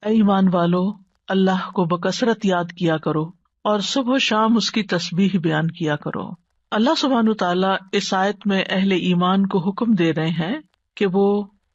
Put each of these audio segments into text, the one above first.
اے ایمان والو، اللہ کو بکثرت یاد کیا کرو اور صبح و شام اس کی تسبیح بیان کیا کرو۔ اللہ سبحانہ تعالیٰ اس آیت میں اہل ایمان کو حکم دے رہے ہیں کہ وہ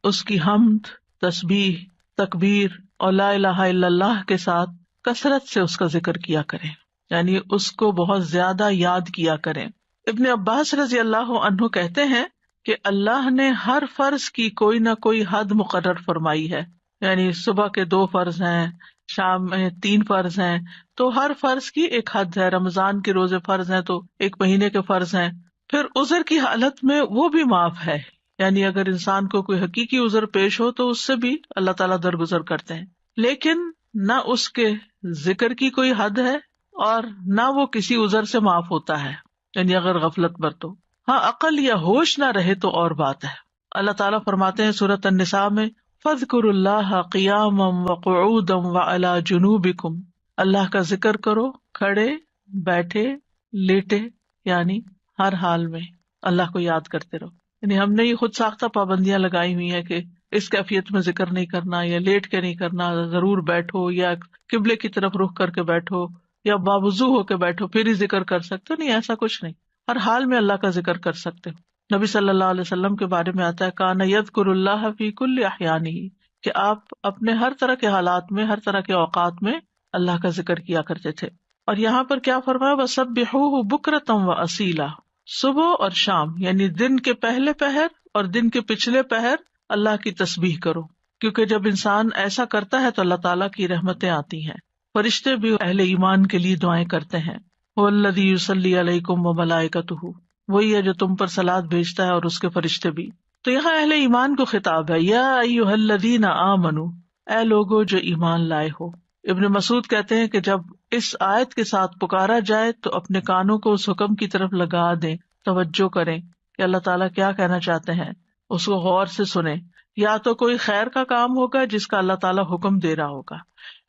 اس کی حمد، تسبیح، تکبیر اور لا الہ الا اللہ کے ساتھ کثرت سے اس کا ذکر کیا کریں، یعنی اس کو بہت زیادہ یاد کیا کریں۔ ابن عباس رضی اللہ عنہ کہتے ہیں کہ اللہ نے ہر فرض کی کوئی نہ کوئی حد مقرر فرمائی ہے، یعنی صبح کے 2 فرض ہیں، شام میں 3 فرض ہیں، تو ہر فرض کی ایک حد ہے۔ رمضان کے روزے فرض ہیں تو 1 مہینے کے فرض ہیں۔ پھر عذر کی حالت میں وہ بھی معاف ہے، یعنی اگر انسان کو کوئی حقیقی عذر پیش ہو تو اس سے بھی اللہ تعالیٰ درگزر کرتے ہیں، لیکن نہ اس کے ذکر کی کوئی حد ہے اور نہ وہ کسی عذر سے معاف ہوتا ہے، یعنی اگر غفلت برتو۔ ہاں عقل یا ہوش نہ رہے تو اور بات ہے۔ اللہ تعالیٰ فرماتے ہیں سورۃ النساء میں فَاذْكُرُوا اللَّهَ قِيَامًا وَقُعُودًا وَعَلَىٰ جُنُوبِكُمْ، اللہ کا ذکر کرو کھڑے، بیٹھے، لیٹے، یعنی ہر حال میں اللہ کو یاد کرتے رہو۔ یعنی ہم نے یہ خود ساختہ پابندیاں لگائی ہوئی ہیں کہ اس کیفیت میں ذکر نہیں کرنا، یا لیٹ کے نہیں کرنا، ضرور بیٹھو یا قبلے کی طرف رخ کر کے بیٹھو یا باوضو ہو کے بیٹھو پھر ہی ذکر کر سکتے ہو۔ نہیں، ایسا کچھ نہیں، ہر حال میں اللہ کا ذکر کر سکتے ہو۔ نبی صلی اللہ علیہ وسلم کے بارے میں آتا ہے کان یذکر اللہ فی کل احیانہ، کہ آپ اپنے ہر طرح کے حالات میں، ہر طرح کے اوقات میں اللہ کا ذکر کیا کرتے تھے۔ اور یہاں پر کیا فرمایا وَسَبِّحُوهُ بُكْرَةً وَأَصِيلًا، صبح اور شام یعنی دن کے پہلے پہر اور دن کے پچھلے پہر اللہ کی تسبیح کرو، کیونکہ جب انسان ایسا کرتا ہے تو اللہ تعالیٰ کی رحمتیں آتی ہیں۔ فرشتے بھی اہل ایمان کے لیے دعائیں کرتے ہیں، وَالَّذِي يُصَلِّي عَلَيْكُمْ وَمَلَائِكَتُهُ، وہی ہے جو تم پر صلاۃ بھیجتا ہے اور اس کے فرشتے بھی۔ تو یہاں اہل ایمان کو خطاب ہے، یا ایھا الذین آمنوا، اے لوگو جو ایمان لائے ہو۔ ابن مسعود کہتے ہیں کہ جب اس آیت کے ساتھ پکارا جائے تو اپنے کانوں کو اس حکم کی طرف لگا دیں، توجہ کریں کہ اللہ تعالیٰ کیا کہنا چاہتے ہیں، اس کو غور سے سنیں۔ یا تو کوئی خیر کا کام ہوگا جس کا اللہ تعالیٰ حکم دے رہا ہوگا،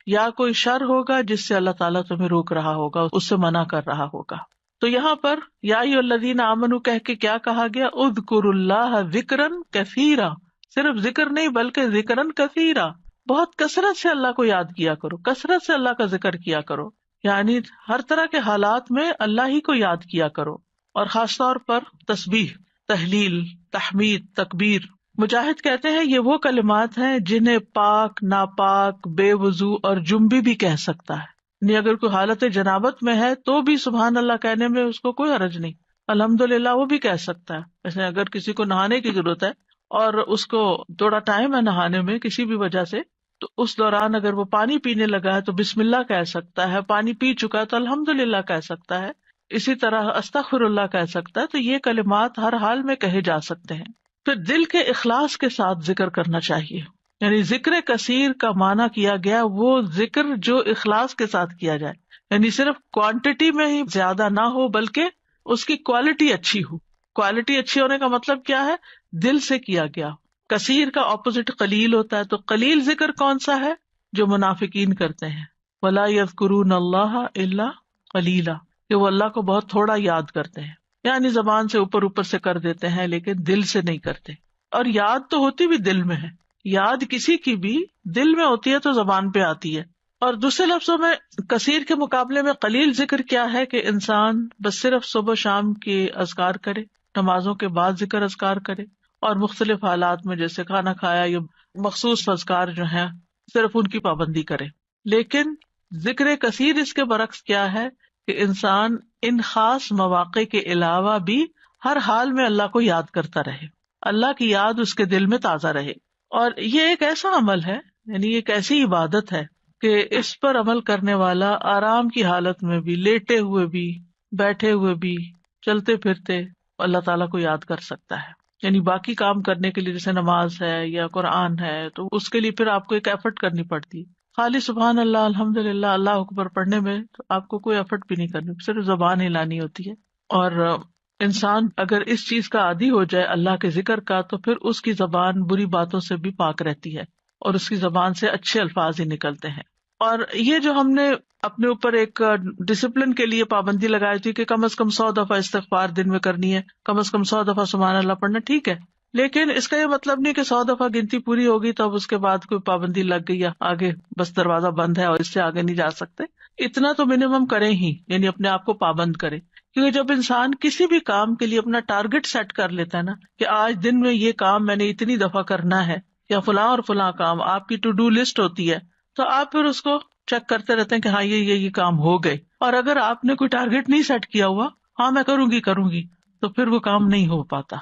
یا کوئی شر ہوگا جس سے اللہ تعالیٰ تمہیں روک رہا ہوگا، اس سے منع کر رہا ہوگا۔ تو یہاں پر یا ایھا الذین آمنوا کہہ کے کیا کہا گیا، اذکروا اللہ ذکرا کثیرا، صرف ذکر نہیں بلکہ ذکرا کثیرا، بہت کثرت سے اللہ کو یاد کیا کرو، کثرت سے اللہ کا ذکر کیا کرو، یعنی ہر طرح کے حالات میں اللہ ہی کو یاد کیا کرو، اور خاص طور پر تسبیح، تحلیل، تحمید، تکبیر۔ مجاہد کہتے ہیں یہ وہ کلمات ہیں جنہیں پاک، ناپاک، بے وضو اور جنبی بھی کہہ سکتا ہے، یعنی اگر کوئی حالت جنابت میں ہے تو بھی سبحان اللہ کہنے میں اس کو کوئی حرج نہیں، الحمدللہ وہ بھی کہہ سکتا ہے۔ جیسے اگر کسی کو نہانے کی ضرورت ہے اور اس کو تھوڑا ٹائم ہے نہانے میں کسی بھی وجہ سے، تو اس دوران اگر وہ پانی پینے لگا ہے تو بسم اللہ کہہ سکتا ہے، پانی پی چکا ہے تو الحمدللہ کہہ سکتا ہے، اسی طرح استغفر اللہ کہہ سکتا ہے۔ تو یہ کلمات ہر حال میں کہے جا سکتے ہیں۔ پھر دل کے اخلاص کے ساتھ ذکر کرنا چاہیے، یعنی ذکر کثیر کا معنی کیا گیا وہ ذکر جو اخلاص کے ساتھ کیا جائے، یعنی صرف کوانٹٹی میں ہی زیادہ نہ ہو بلکہ اس کی کوالٹی اچھی ہو۔ کوالٹی اچھی ہونے کا مطلب کیا ہے، دل سے کیا گیا۔ کثیر کا اپوزٹ قلیل ہوتا ہے، تو قلیل ذکر کون سا ہے، جو منافقین کرتے ہیں، وَلَا يَذْكُرُونَ اللَّهَ إِلَّا قَلِيلًا، کہ وہ اللہ کو بہت تھوڑا یاد کرتے ہیں، یعنی زبان سے اوپر اوپر سے کر دیتے ہیں لیکن دل سے نہیں کرتے۔ اور یاد تو ہوتی بھی دل میں ہے، یاد کسی کی بھی دل میں ہوتی ہے تو زبان پہ آتی ہے۔ اور دوسرے لفظوں میں کثیر کے مقابلے میں قلیل ذکر کیا ہے کہ انسان بس صرف صبح شام کے اذکار کرے، نمازوں کے بعد ذکر اذکار کرے، اور مختلف حالات میں جیسے کھانا کھایا یا مخصوص اذکار جو ہیں صرف ان کی پابندی کرے۔ لیکن ذکر کثیر اس کے برعکس کیا ہے کہ انسان ان خاص مواقع کے علاوہ بھی ہر حال میں اللہ کو یاد کرتا رہے، اللہ کی یاد اس کے دل میں تازہ رہے۔ اور یہ ایک ایسا عمل ہے، یعنی ایک ایسی عبادت ہے کہ اس پر عمل کرنے والا آرام کی حالت میں بھی، لیٹے ہوئے بھی، بیٹھے ہوئے بھی، چلتے پھرتے اللہ تعالیٰ کو یاد کر سکتا ہے۔ یعنی باقی کام کرنے کے لیے جیسے نماز ہے یا قرآن ہے تو اس کے لیے پھر آپ کو ایک ایفرٹ کرنی پڑتی ہے۔ خالی سبحان اللہ، الحمدللہ، اللہ اکبر پڑھنے میں تو آپ کو کوئی ایفرٹ بھی نہیں کرنی، صرف زبان ہلانی ہوتی ہے۔ اور انسان اگر اس چیز کا عادی ہو جائے اللہ کے ذکر کا تو پھر اس کی زبان بری باتوں سے بھی پاک رہتی ہے اور اس کی زبان سے اچھے الفاظ ہی نکلتے ہیں۔ اور یہ جو ہم نے اپنے اوپر ایک ڈسپلن کے لیے پابندی لگائی تھی کہ کم از کم 100 دفعہ استغفار دن میں کرنی ہے، کم از کم 100 دفعہ سبحان اللہ پڑھنا، ٹھیک ہے، لیکن اس کا یہ مطلب نہیں کہ 100 دفعہ گنتی پوری ہوگی تو اب اس کے بعد کوئی پابندی لگ گئی یا آگے بس دروازہ بند ہے اور اس سے آگے نہیں جا سکتے. اتنا تو منیمم کریں ہی، یعنی اپنے آپ کو پابند کریں. کیونکہ جب انسان کسی بھی کام کے لیے اپنا ٹارگٹ سیٹ کر لیتا ہے نا کہ آج دن میں یہ کام میں نے اتنی دفعہ کرنا ہے، یا فلاں اور فلاں کام آپ کی ٹو ڈو لسٹ ہوتی ہے، تو آپ پھر اس کو چیک کرتے رہتے ہیں کہ ہاں یہ کام ہو گئے. اور اگر آپ نے کوئی ٹارگٹ نہیں سیٹ کیا ہوا، ہاں میں کروں گی، تو پھر وہ کام نہیں ہو پاتا.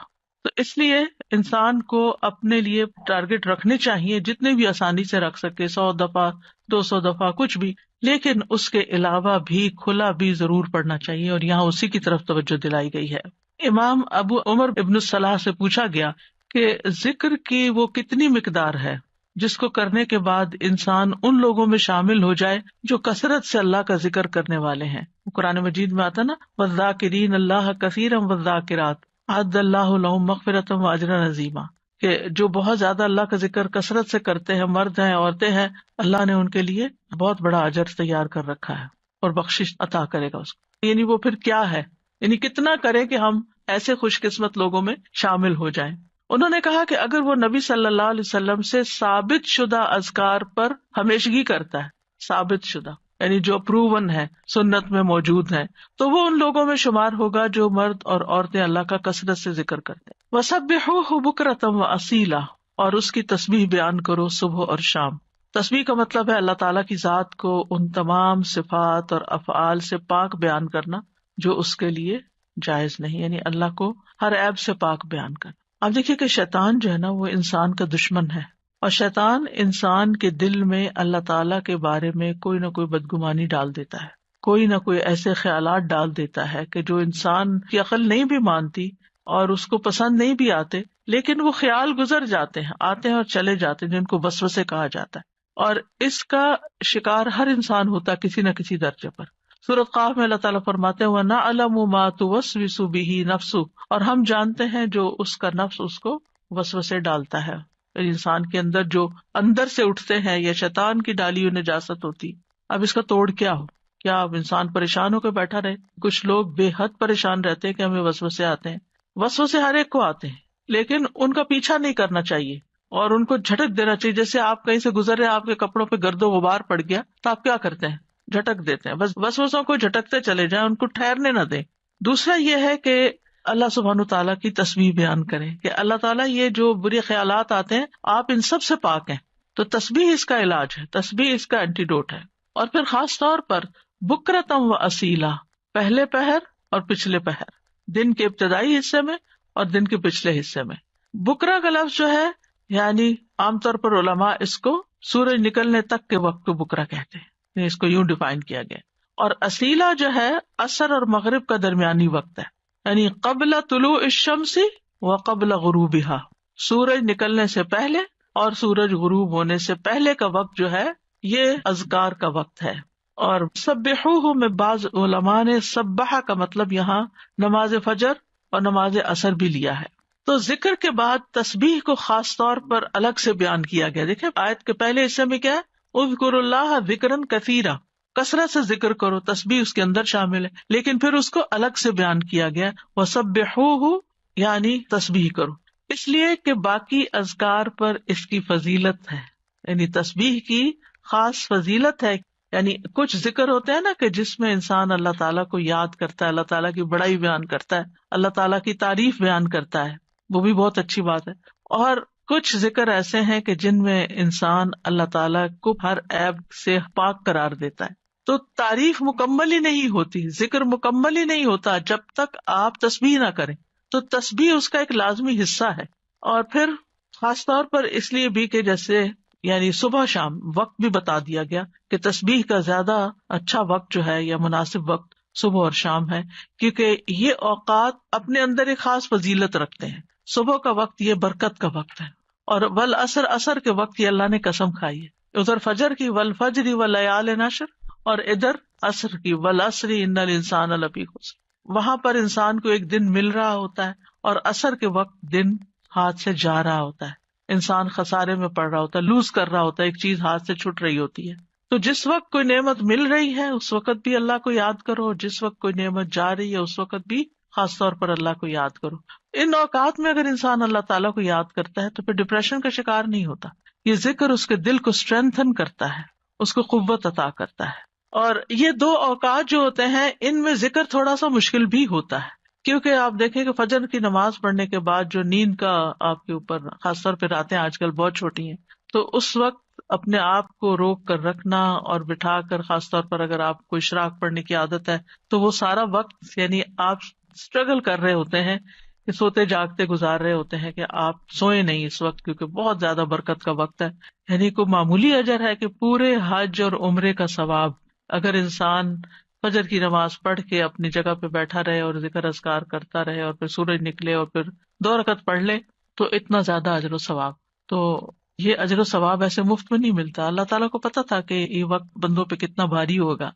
تو اس لیے انسان کو اپنے لیے ٹارگٹ رکھنے چاہیے جتنے بھی آسانی سے رکھ سکے، 100 دفعہ 200 دفعہ کچھ بھی، لیکن اس کے علاوہ بھی کھلا بھی ضرور پڑھنا چاہیے، اور یہاں اسی کی طرف توجہ دلائی گئی ہے. امام ابو عمر ابن الصلاح سے پوچھا گیا کہ ذکر کی وہ کتنی مقدار ہے جس کو کرنے کے بعد انسان ان لوگوں میں شامل ہو جائے جو کثرت سے اللہ کا ذکر کرنے والے ہیں. قرآن مجید میں آتا نا والذاکرین اللہ کثیرا والذاکرات اعد اللہ لہم مغفرۃ واجرا عظیما، کہ جو بہت زیادہ اللہ کا ذکر کثرت سے کرتے ہیں، مرد ہیں عورتیں ہیں، اللہ نے ان کے لیے بہت بڑا اجر تیار کر رکھا ہے اور بخشش عطا کرے گا اس کو. یعنی وہ پھر کیا ہے، یعنی کتنا کرے کہ ہم ایسے خوش قسمت لوگوں میں شامل ہو جائیں. انہوں نے کہا کہ اگر وہ نبی صلی اللہ علیہ وسلم سے ثابت شدہ اذکار پر ہمیشگی کرتا ہے، ثابت شدہ یعنی جو پروون ہے، سنت میں موجود ہے، تو وہ ان لوگوں میں شمار ہوگا جو مرد اور عورتیں اللہ کا کثرت سے ذکر کرتے ہیں. وَسَبِّحُوهُ بُكْرَةً وَأَصِيلًا، اور اس کی تسبیح بیان کرو صبح اور شام. تسبیح کا مطلب ہے اللہ تعالیٰ کی ذات کو ان تمام صفات اور افعال سے پاک بیان کرنا جو اس کے لیے جائز نہیں، یعنی اللہ کو ہر عیب سے پاک بیان کرنا. اب دیکھیے کہ شیطان جو ہے نا وہ انسان کا دشمن ہے، اور شیطان انسان کے دل میں اللہ تعالیٰ کے بارے میں کوئی نہ کوئی بدگمانی ڈال دیتا ہے، کوئی نہ کوئی ایسے خیالات ڈال دیتا ہے کہ جو انسان کی عقل نہیں بھی مانتی اور اس کو پسند نہیں بھی آتے، لیکن وہ خیال گزر جاتے ہیں، آتے ہیں اور چلے جاتے ہیں، جن کو وسوسے کہا جاتا ہے. اور اس کا شکار ہر انسان ہوتا ہے کسی نہ کسی درجے پر. سورۃ قاف میں اللہ تعالیٰ فرماتے ہیں وَنَعْلَمُ مَا تُوَسْوِسُ بِهِ نَفْسُهُ، اور ہم جانتے ہیں جو اس کا نفس اس کو وسوسے ڈالتا ہے. انسان کے اندر جو اندر سے اٹھتے ہیں یا شیطان کی ڈالی ہوئی نجاست ہوتی. اب اس کا توڑ کیا ہو؟ کیا اب انسان پریشان ہو کے بیٹھا رہے؟ کچھ لوگ بے حد پریشان رہتے ہیں کہ ہمیں وسوسے آتے ہیں. وسوسے ہر ایک کو آتے ہیں، لیکن ان کا پیچھا نہیں کرنا چاہیے اور ان کو جھٹک دینا چاہیے. جیسے آپ کہیں سے گزر رہے ہیں، آپ کے کپڑوں پہ گرد و غبار پڑ گیا تو آپ کیا کرتے ہیں؟ جھٹک دیتے ہیں. بس وسوسوں کو جھٹکتے چلے جائیں، ان کو ٹھہرنے نہ دیں. دوسرا یہ ہے کہ اللہ سبحانہ تعالیٰ کی تسبیح بیان کریں کہ اللہ تعالیٰ یہ جو برے خیالات آتے ہیں آپ ان سب سے پاک ہیں. تو تسبیح اس کا علاج ہے، تسبیح اس کا اینٹیڈوٹ ہے. اور پھر خاص طور پر بکرتم و اصیلا، پہلے پہر اور پچھلے پہر، دن کے ابتدائی حصے میں اور دن کے پچھلے حصے میں. بکرا کا لفظ جو ہے یعنی عام طور پر علماء اس کو سورج نکلنے تک کے وقت کو بکرا کہتے ہیں، اس کو یوں ڈیفائن کیا گیا. اور اصیلا جو ہے عصر اور مغرب کا درمیانی وقت ہے، یعنی قبل طلوع الشمس و قبل غروبها، سورج نکلنے سے پہلے اور سورج غروب ہونے سے پہلے کا وقت جو ہے یہ اذکار کا وقت ہے. اور سبحوہ میں بعض علماء نے سبحہ کا مطلب یہاں نماز فجر اور نماز عصر بھی لیا ہے. تو ذکر کے بعد تسبیح کو خاص طور پر الگ سے بیان کیا گیا. دیکھیں آیت کے پہلے حصے میں کیا ہے، اذکروا اللہ ذکرا کثیرا، کثرت سے ذکر کرو، تسبیح اس کے اندر شامل ہے، لیکن پھر اس کو الگ سے بیان کیا گیا وسبحوہ، یعنی تسبیح کرو، اس لیے کہ باقی اذکار پر اس کی فضیلت ہے. یعنی تسبیح کی خاص فضیلت ہے. یعنی کچھ ذکر ہوتے ہیں نا کہ جس میں انسان اللہ تعالیٰ کو یاد کرتا ہے، اللہ تعالیٰ کی بڑائی بیان کرتا ہے، اللہ تعالیٰ کی تعریف بیان کرتا ہے، وہ بھی بہت اچھی بات ہے. اور کچھ ذکر ایسے ہیں کہ جن میں انسان اللہ تعالیٰ کو ہر عیب سے پاک قرار دیتا ہے. تو تعریف مکمل ہی نہیں ہوتی، ذکر مکمل ہی نہیں ہوتا جب تک آپ تسبیح نہ کریں. تو تسبیح اس کا ایک لازمی حصہ ہے. اور پھر خاص طور پر اس لیے بھی کہ جیسے یعنی صبح شام وقت بھی بتا دیا گیا کہ تسبیح کا زیادہ اچھا وقت جو ہے یا مناسب وقت صبح اور شام ہے، کیونکہ یہ اوقات اپنے اندر ایک خاص فضیلت رکھتے ہیں. صبح کا وقت یہ برکت کا وقت ہے، اور والعصر، عصر کے وقت یہ اللہ نے قسم کھائی ہے. ادھر فجر کی والفجر ولیال عشر، اور ادھر عصر کی والعصر ان الانسان لفی خسر. وہاں پر انسان کو ایک دن مل رہا ہوتا ہے اور عصر کے وقت دن ہاتھ سے جا رہا ہوتا ہے، انسان خسارے میں پڑ رہا ہوتا ہے، لوز کر رہا ہوتا ہے، ایک چیز ہاتھ سے چھوٹ رہی ہوتی ہے. تو جس وقت کوئی نعمت مل رہی ہے اس وقت بھی اللہ کو یاد کرو، اور جس وقت کوئی نعمت جا رہی ہے اس وقت بھی خاص طور پر اللہ کو یاد کرو. ان اوقات میں اگر انسان اللہ تعالیٰ کو یاد کرتا ہے تو پھر ڈپریشن کا شکار نہیں ہوتا. یہ ذکر اس کے دل کو اسٹرینتھن کرتا ہے، اس کو قوت عطا کرتا ہے. اور یہ دو اوقات جو ہوتے ہیں ان میں ذکر تھوڑا سا مشکل بھی ہوتا ہے، کیونکہ آپ دیکھیں کہ فجر کی نماز پڑھنے کے بعد جو نیند کا آپ کے اوپر خاص طور پہ راتیں آج کل بہت چھوٹی ہیں، تو اس وقت اپنے آپ کو روک کر رکھنا اور بٹھا کر، خاص طور پر اگر آپ کو اشراق پڑھنے کی عادت ہے تو وہ سارا وقت یعنی آپ اسٹرگل کر رہے ہوتے ہیں کہ سوتے جاگتے گزار رہے ہوتے ہیں کہ آپ سوئے نہیں اس وقت، کیونکہ بہت زیادہ برکت کا وقت ہے. یعنی کوئی معمولی اجر ہے کہ پورے حج اور عمرے کا ثواب اگر انسان فجر کی نماز پڑھ کے اپنی جگہ پہ بیٹھا رہے اور ذکر اذکار کرتا رہے اور پھر سورج نکلے اور پھر 2 رکعت پڑھ لے تو اتنا زیادہ اجر و ثواب. تو یہ اجر و ثواب ایسے مفت میں نہیں ملتا. اللہ تعالیٰ کو پتا تھا کہ یہ وقت بندوں پہ کتنا بھاری ہوگا.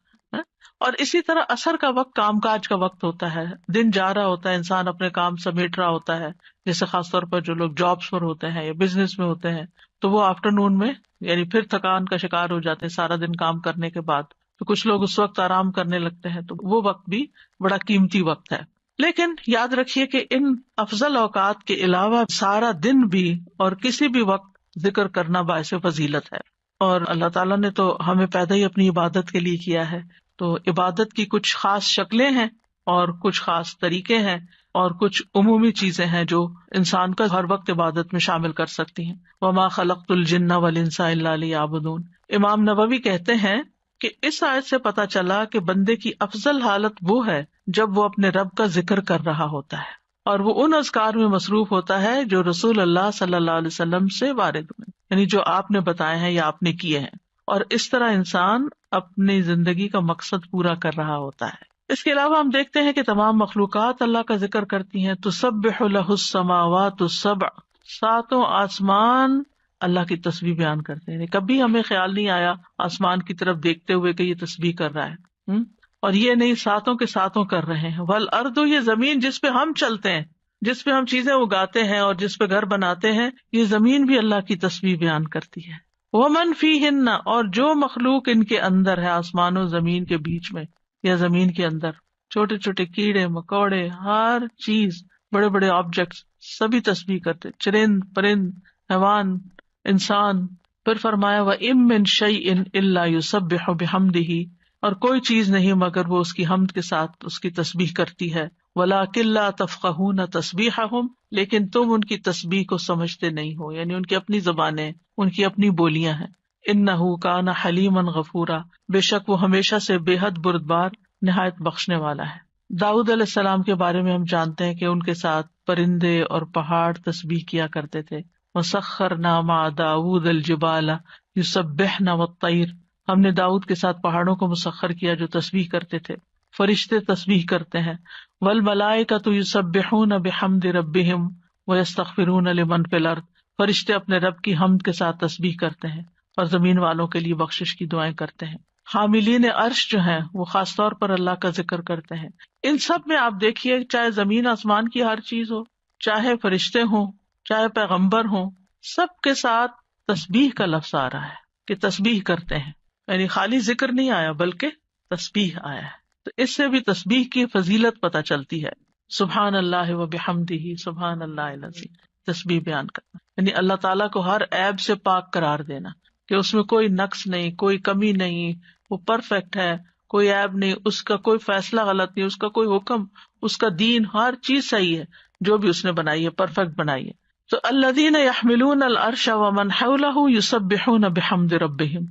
اور اسی طرح عصر کا وقت کام کاج کا وقت ہوتا ہے، دن جا رہا ہوتا ہے، انسان اپنے کام سمیٹ رہا ہوتا ہے، جیسے خاص طور پر جو لوگ جابس پر ہوتے ہیں یا بزنس میں ہوتے ہیں تو وہ آفٹرنون میں یعنی پھر تھکان کا شکار ہو جاتے ہیں سارا دن کام کرنے کے بعد، تو کچھ لوگ اس وقت آرام کرنے لگتے ہیں، تو وہ وقت بھی بڑا قیمتی وقت ہے. لیکن یاد رکھیے کہ ان افضل اوقات کے علاوہ سارا دن بھی اور کسی بھی وقت ذکر کرنا باعث فضیلت ہے. اور اللہ تعالیٰ نے تو ہمیں پیدا ہی اپنی عبادت کے لیے کیا ہے، تو عبادت کی کچھ خاص شکلیں ہیں اور کچھ خاص طریقے ہیں اور کچھ عمومی چیزیں ہیں جو انسان کا ہر وقت عبادت میں شامل کر سکتی ہیں. وما خلقت الجن والانس الا لیعبدون. امام نووی کہتے ہیں کہ اس آیت سے پتہ چلا کہ بندے کی افضل حالت وہ ہے جب وہ اپنے رب کا ذکر کر رہا ہوتا ہے اور وہ ان اذکار میں مصروف ہوتا ہے جو رسول اللہ صلی اللہ علیہ وسلم سے وارد ہوئے، یعنی جو آپ نے بتائے ہیں یا آپ نے کیے ہیں، اور اس طرح انسان اپنی زندگی کا مقصد پورا کر رہا ہوتا ہے. اس کے علاوہ ہم دیکھتے ہیں کہ تمام مخلوقات اللہ کا ذکر کرتی ہیں. تسبح لہ السماوات السبع، 7 آسمان اللہ کی تسبیح بیان کرتے ہیں. کبھی ہمیں خیال نہیں آیا آسمان کی طرف دیکھتے ہوئے کہ یہ تسبیح کر رہا ہے، اور یہ نہیں 7 کے 7 کر رہے ہیں. والارض، یہ زمین جس پہ ہم چلتے ہیں، جس پہ ہم چیزیں اگاتے ہیں اور جس پہ گھر بناتے ہیں، یہ زمین بھی اللہ کی تسبیح بیان کرتی ہے. ومن فیہن، اور جو مخلوق ان کے اندر ہے، آسمان و زمین کے بیچ میں یا زمین کے اندر، چھوٹے چھوٹے کیڑے مکوڑے، ہر چیز، بڑے بڑے آبجیکٹس سبھی تسبیح کرتے، چرند پرند حیوان انسان. پھر فرمایا وَإِن مِّن شَيْءٍ إِلَّا يُسَبِّحُ بِحَمْدِهِ، اور کوئی چیز نہیں مگر وہ اس کی حمد کے ساتھ اس کی تسبیح کرتی ہے. وَلَٰكِن لَّا تَفْقَهُونَ تَسْبِيحَهُمْ، لیکن تم ان کی تسبیح کو سمجھتے نہیں ہو، یعنی ان کی اپنی زبانیں، ان کی اپنی بولیاں ہیں. إِنَّهُ كَانَ حَلِيمًا غَفُورًا، بے شک وہ ہمیشہ سے بے حد بردبار نہایت بخشنے والا ہے. داؤد علیہ السلام کے بارے میں ہم جانتے ہیں کہ ان کے ساتھ پرندے اور پہاڑ تسبیح کیا کرتے تھے. وَسَخَّرْنَا مَعَ دَاوُودَ الْجِبَالَ يُسَبِّحْنَ وَالطَّيْرَ، ہم نے داؤد کے ساتھ پہاڑوں کو مسخر کیا جو تسبیح کرتے تھے. فرشتے تسبیح کرتے ہیں. وَالْمَلَائِكَةُ يُسَبِّحُونَ بِحَمْدِ رَبِّهِمْ وَيَسْتَغْفِرُونَ لِمَنْ فِي الْأَرْضِ، فرشتے اپنے رب کی حمد کے ساتھ تسبیح کرتے ہیں اور زمین والوں کے لیے بخشش کی دعائیں کرتے ہیں. حاملین عرش جو ہیں وہ خاص طور پر اللہ کا ذکر کرتے ہیں. ان سب میں آپ دیکھیے، چاہے زمین آسمان کی ہر چیز ہو، چاہے فرشتے ہوں، چاہے پیغمبر ہوں، سب کے ساتھ تسبیح کا لفظ آ رہا ہے کہ تسبیح کرتے ہیں. یعنی خالی ذکر نہیں آیا بلکہ تسبیح آیا ہے. تو اس سے بھی تسبیح کی فضیلت پتہ چلتی ہے. سبحان اللہ و بحمدہ، سبحان اللہ العظیم، تسبیح بیان کرنا یعنی اللہ تعالیٰ کو ہر عیب سے پاک قرار دینا کہ اس میں کوئی نقص نہیں، کوئی کمی نہیں، وہ پرفیکٹ ہے، کوئی عیب نہیں، اس کا کوئی فیصلہ غلط نہیں، اس کا کوئی حکم، اس کا دین، ہر چیز صحیح ہے جو بھی اس نے بنائی ہے، پرفیکٹ بنائی ہے. تو الذین یحملون العرش ومن حولہ یسبحون بحمد ربہم،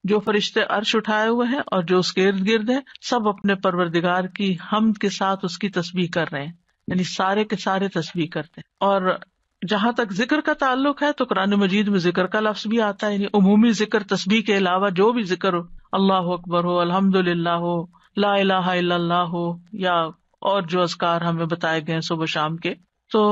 جو فرشتے عرش اٹھائے ہوئے ہیں اور جو اس کے ارد گرد ہیں، سب اپنے پروردگار کی حمد کے ساتھ اس کی تسبیح کر رہے ہیں، یعنی سارے کے سارے تسبیح کرتے ہیں. اور جہاں تک ذکر کا تعلق ہے تو قرآن مجید میں ذکر کا لفظ بھی آتا ہے، یعنی عمومی ذکر، تسبیح کے علاوہ جو بھی ذکر ہو، اللہ اکبر ہو، الحمدللہ ہو، لا الہ الا اللہ ہو، یا اور جو اذکار ہمیں بتائے گئے صبح شام کے. تو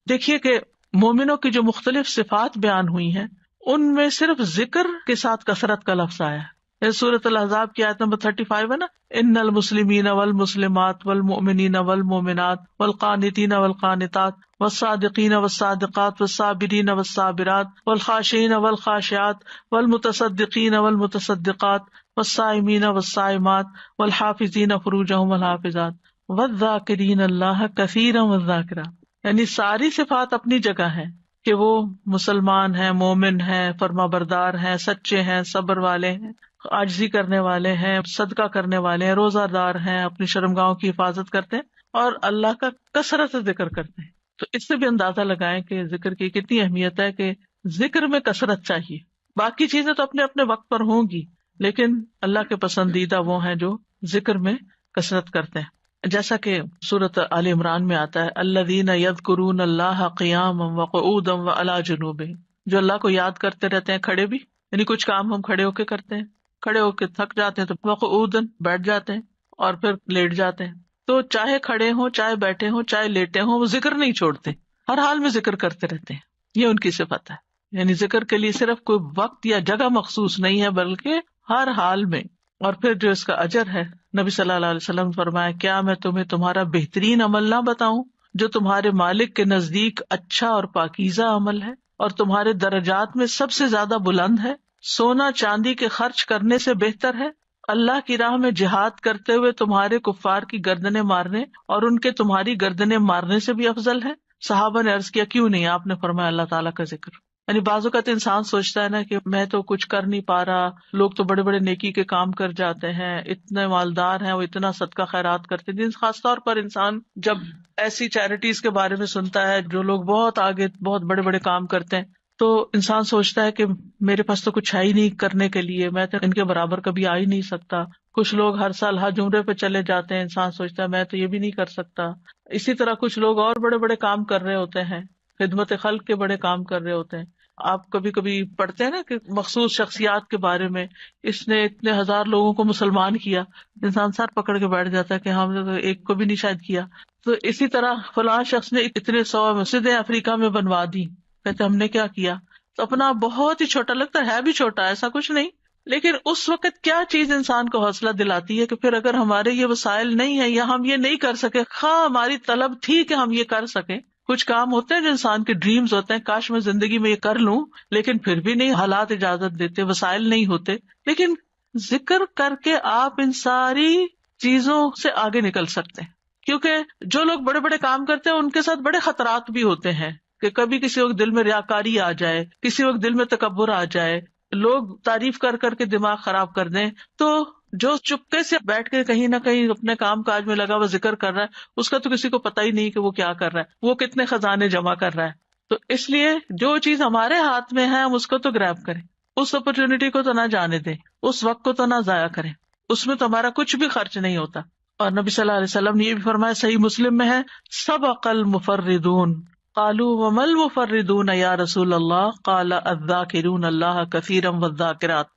دیکھیے کہ مومنوں کی جو مختلف صفات بیان ہوئی ہیں ان میں صرف ذکر کے ساتھ کثرت کا لفظ آیا ہے. سورۃ الاحزاب کی آیت نمبر 35 ہے نا، ان المسلمین والمسلمات والمؤمنین والمؤمنات والقانتین والقانتات والصادقین والصادقات والصابرین والصابرات والخاشعین والخاشعات والمتصدقین والمتصدقات والصائمین والصائمات والحافظین فروجہم والحافظات والذاکرین اللہ کثیرا والذاکرات، یعنی ساری صفات اپنی جگہ ہیں کہ وہ مسلمان ہیں، مومن ہیں، فرما بردار ہیں، سچے ہیں، صبر والے ہیں، عاجزی کرنے والے ہیں، صدقہ کرنے والے ہیں، روزہ دار ہیں، اپنی شرمگاہوں کی حفاظت کرتے ہیں اور اللہ کا کثرت سے ذکر کرتے ہیں۔ تو اس سے بھی اندازہ لگائیں کہ ذکر کی کتنی اہمیت ہے کہ ذکر میں کثرت چاہیے۔ باقی چیزیں تو اپنے اپنے وقت پر ہوں گی، لیکن اللہ کے پسندیدہ وہ ہیں جو ذکر میں کثرت کرتے ہیں۔ جیسا کہ سورۃ آل عمران میں آتا ہے الذین یذکرون اللہ قیاما وقعودا وعلی جنوبہم، جو اللہ کو یاد کرتے رہتے ہیں کھڑے بھی، یعنی کچھ کام ہم کھڑے ہو کے کرتے ہیں، کھڑے ہو کے تھک جاتے ہیں تو وقعودا بیٹھ جاتے ہیں اور پھر لیٹ جاتے ہیں، تو چاہے کھڑے ہوں، چاہے بیٹھے ہوں، چاہے لیٹے ہوں، وہ ذکر نہیں چھوڑتے، ہر حال میں ذکر کرتے رہتے ہیں۔ یہ ان کی صفت ہے، یعنی ذکر کے لیے صرف کوئی وقت یا جگہ مخصوص نہیں ہے بلکہ ہر حال میں۔ اور پھر جو اس کا اجر ہے، نبی صلی اللہ علیہ وسلم نے فرمایا کیا میں تمہیں تمہارا بہترین عمل نہ بتاؤں جو تمہارے مالک کے نزدیک اچھا اور پاکیزہ عمل ہے اور تمہارے درجات میں سب سے زیادہ بلند ہے، سونا چاندی کے خرچ کرنے سے بہتر ہے، اللہ کی راہ میں جہاد کرتے ہوئے تمہارے کفار کی گردنیں مارنے اور ان کے تمہاری گردنیں مارنے سے بھی افضل ہے۔ صحابہ نے عرض کیا کیوں نہیں؟ آپ نے فرمایا اللہ تعالیٰ کا ذکر۔ یعنی بعض اوقات انسان سوچتا ہے نا کہ میں تو کچھ کر نہیں پا رہا، لوگ تو بڑے بڑے نیکی کے کام کر جاتے ہیں، اتنے مالدار ہیں، وہ اتنا صدقہ خیرات کرتے ہیں۔ خاص طور پر انسان جب ایسی چیریٹیز کے بارے میں سنتا ہے جو لوگ بہت آگے بہت بڑے بڑے کام کرتے ہیں تو انسان سوچتا ہے کہ میرے پاس تو کچھ ہے ہی نہیں کرنے کے لیے، میں تو ان کے برابر کبھی آ ہی نہیں سکتا۔ کچھ لوگ ہر سال حج عمرے پہ چلے جاتے ہیں، انسان سوچتا ہے میں تو یہ بھی نہیں کر سکتا۔ اسی طرح کچھ لوگ اور بڑے بڑے کام کر رہے ہوتے ہیں، خدمت خلق کے بڑے کام کر رہے ہوتے ہیں۔ آپ کبھی کبھی پڑھتے ہیں نا کہ مخصوص شخصیات کے بارے میں، اس نے اتنے ہزار لوگوں کو مسلمان کیا، انسان سر پکڑ کے بیٹھ جاتا ہے کہ ہم نے تو ایک کو بھی نہیں شاید کیا۔ تو اسی طرح فلاں شخص نے اتنے 100 مسجدیں افریقہ میں بنوا دی، کہتے ہم نے کیا کیا؟ تو اپنا بہت ہی چھوٹا لگتا ہے بھی چھوٹا، ایسا کچھ نہیں، لیکن اس وقت کیا چیز انسان کو حوصلہ دلاتی ہے کہ پھر اگر ہمارے یہ وسائل نہیں ہیں یا ہم یہ نہیں کر سکے، خواہ ہماری طلب تھی کہ ہم یہ کر سکیں، کچھ کام ہوتے ہیں جو انسان کے ڈریمز ہوتے ہیں، کاش میں زندگی میں یہ کر لوں، لیکن پھر بھی نہیں، حالات اجازت دیتے، وسائل نہیں ہوتے، لیکن ذکر کر کے آپ ان ساری چیزوں سے آگے نکل سکتے ہیں۔ کیونکہ جو لوگ بڑے بڑے کام کرتے ہیں ان کے ساتھ بڑے خطرات بھی ہوتے ہیں کہ کبھی کسی وقت دل میں ریاکاری آ جائے، کسی وقت دل میں تکبر آ جائے، لوگ تعریف کر کر کے دماغ خراب کر دیں، تو جو چپکے سے بیٹھ کے کہیں نہ کہیں اپنے کام کاج میں لگا ہوا ذکر کر رہا ہے، اس کا تو کسی کو پتہ ہی نہیں کہ وہ کیا کر رہا ہے، وہ کتنے خزانے جمع کر رہا ہے۔ تو اس لیے جو چیز ہمارے ہاتھ میں ہے ہم اس کو تو گریب کریں، اس اپرچونٹی کو تو نہ جانے دیں، اس وقت کو تو نہ ضائع کریں، اس میں تو ہمارا کچھ بھی خرچ نہیں ہوتا۔ اور نبی صلی اللہ علیہ وسلم نے یہ بھی فرمایا، صحیح مسلم میں ہے، سبق المفردون قالوا وما المفردون یا رسول اللہ قال الذاکرون اللہ کثیرا والذاکرات۔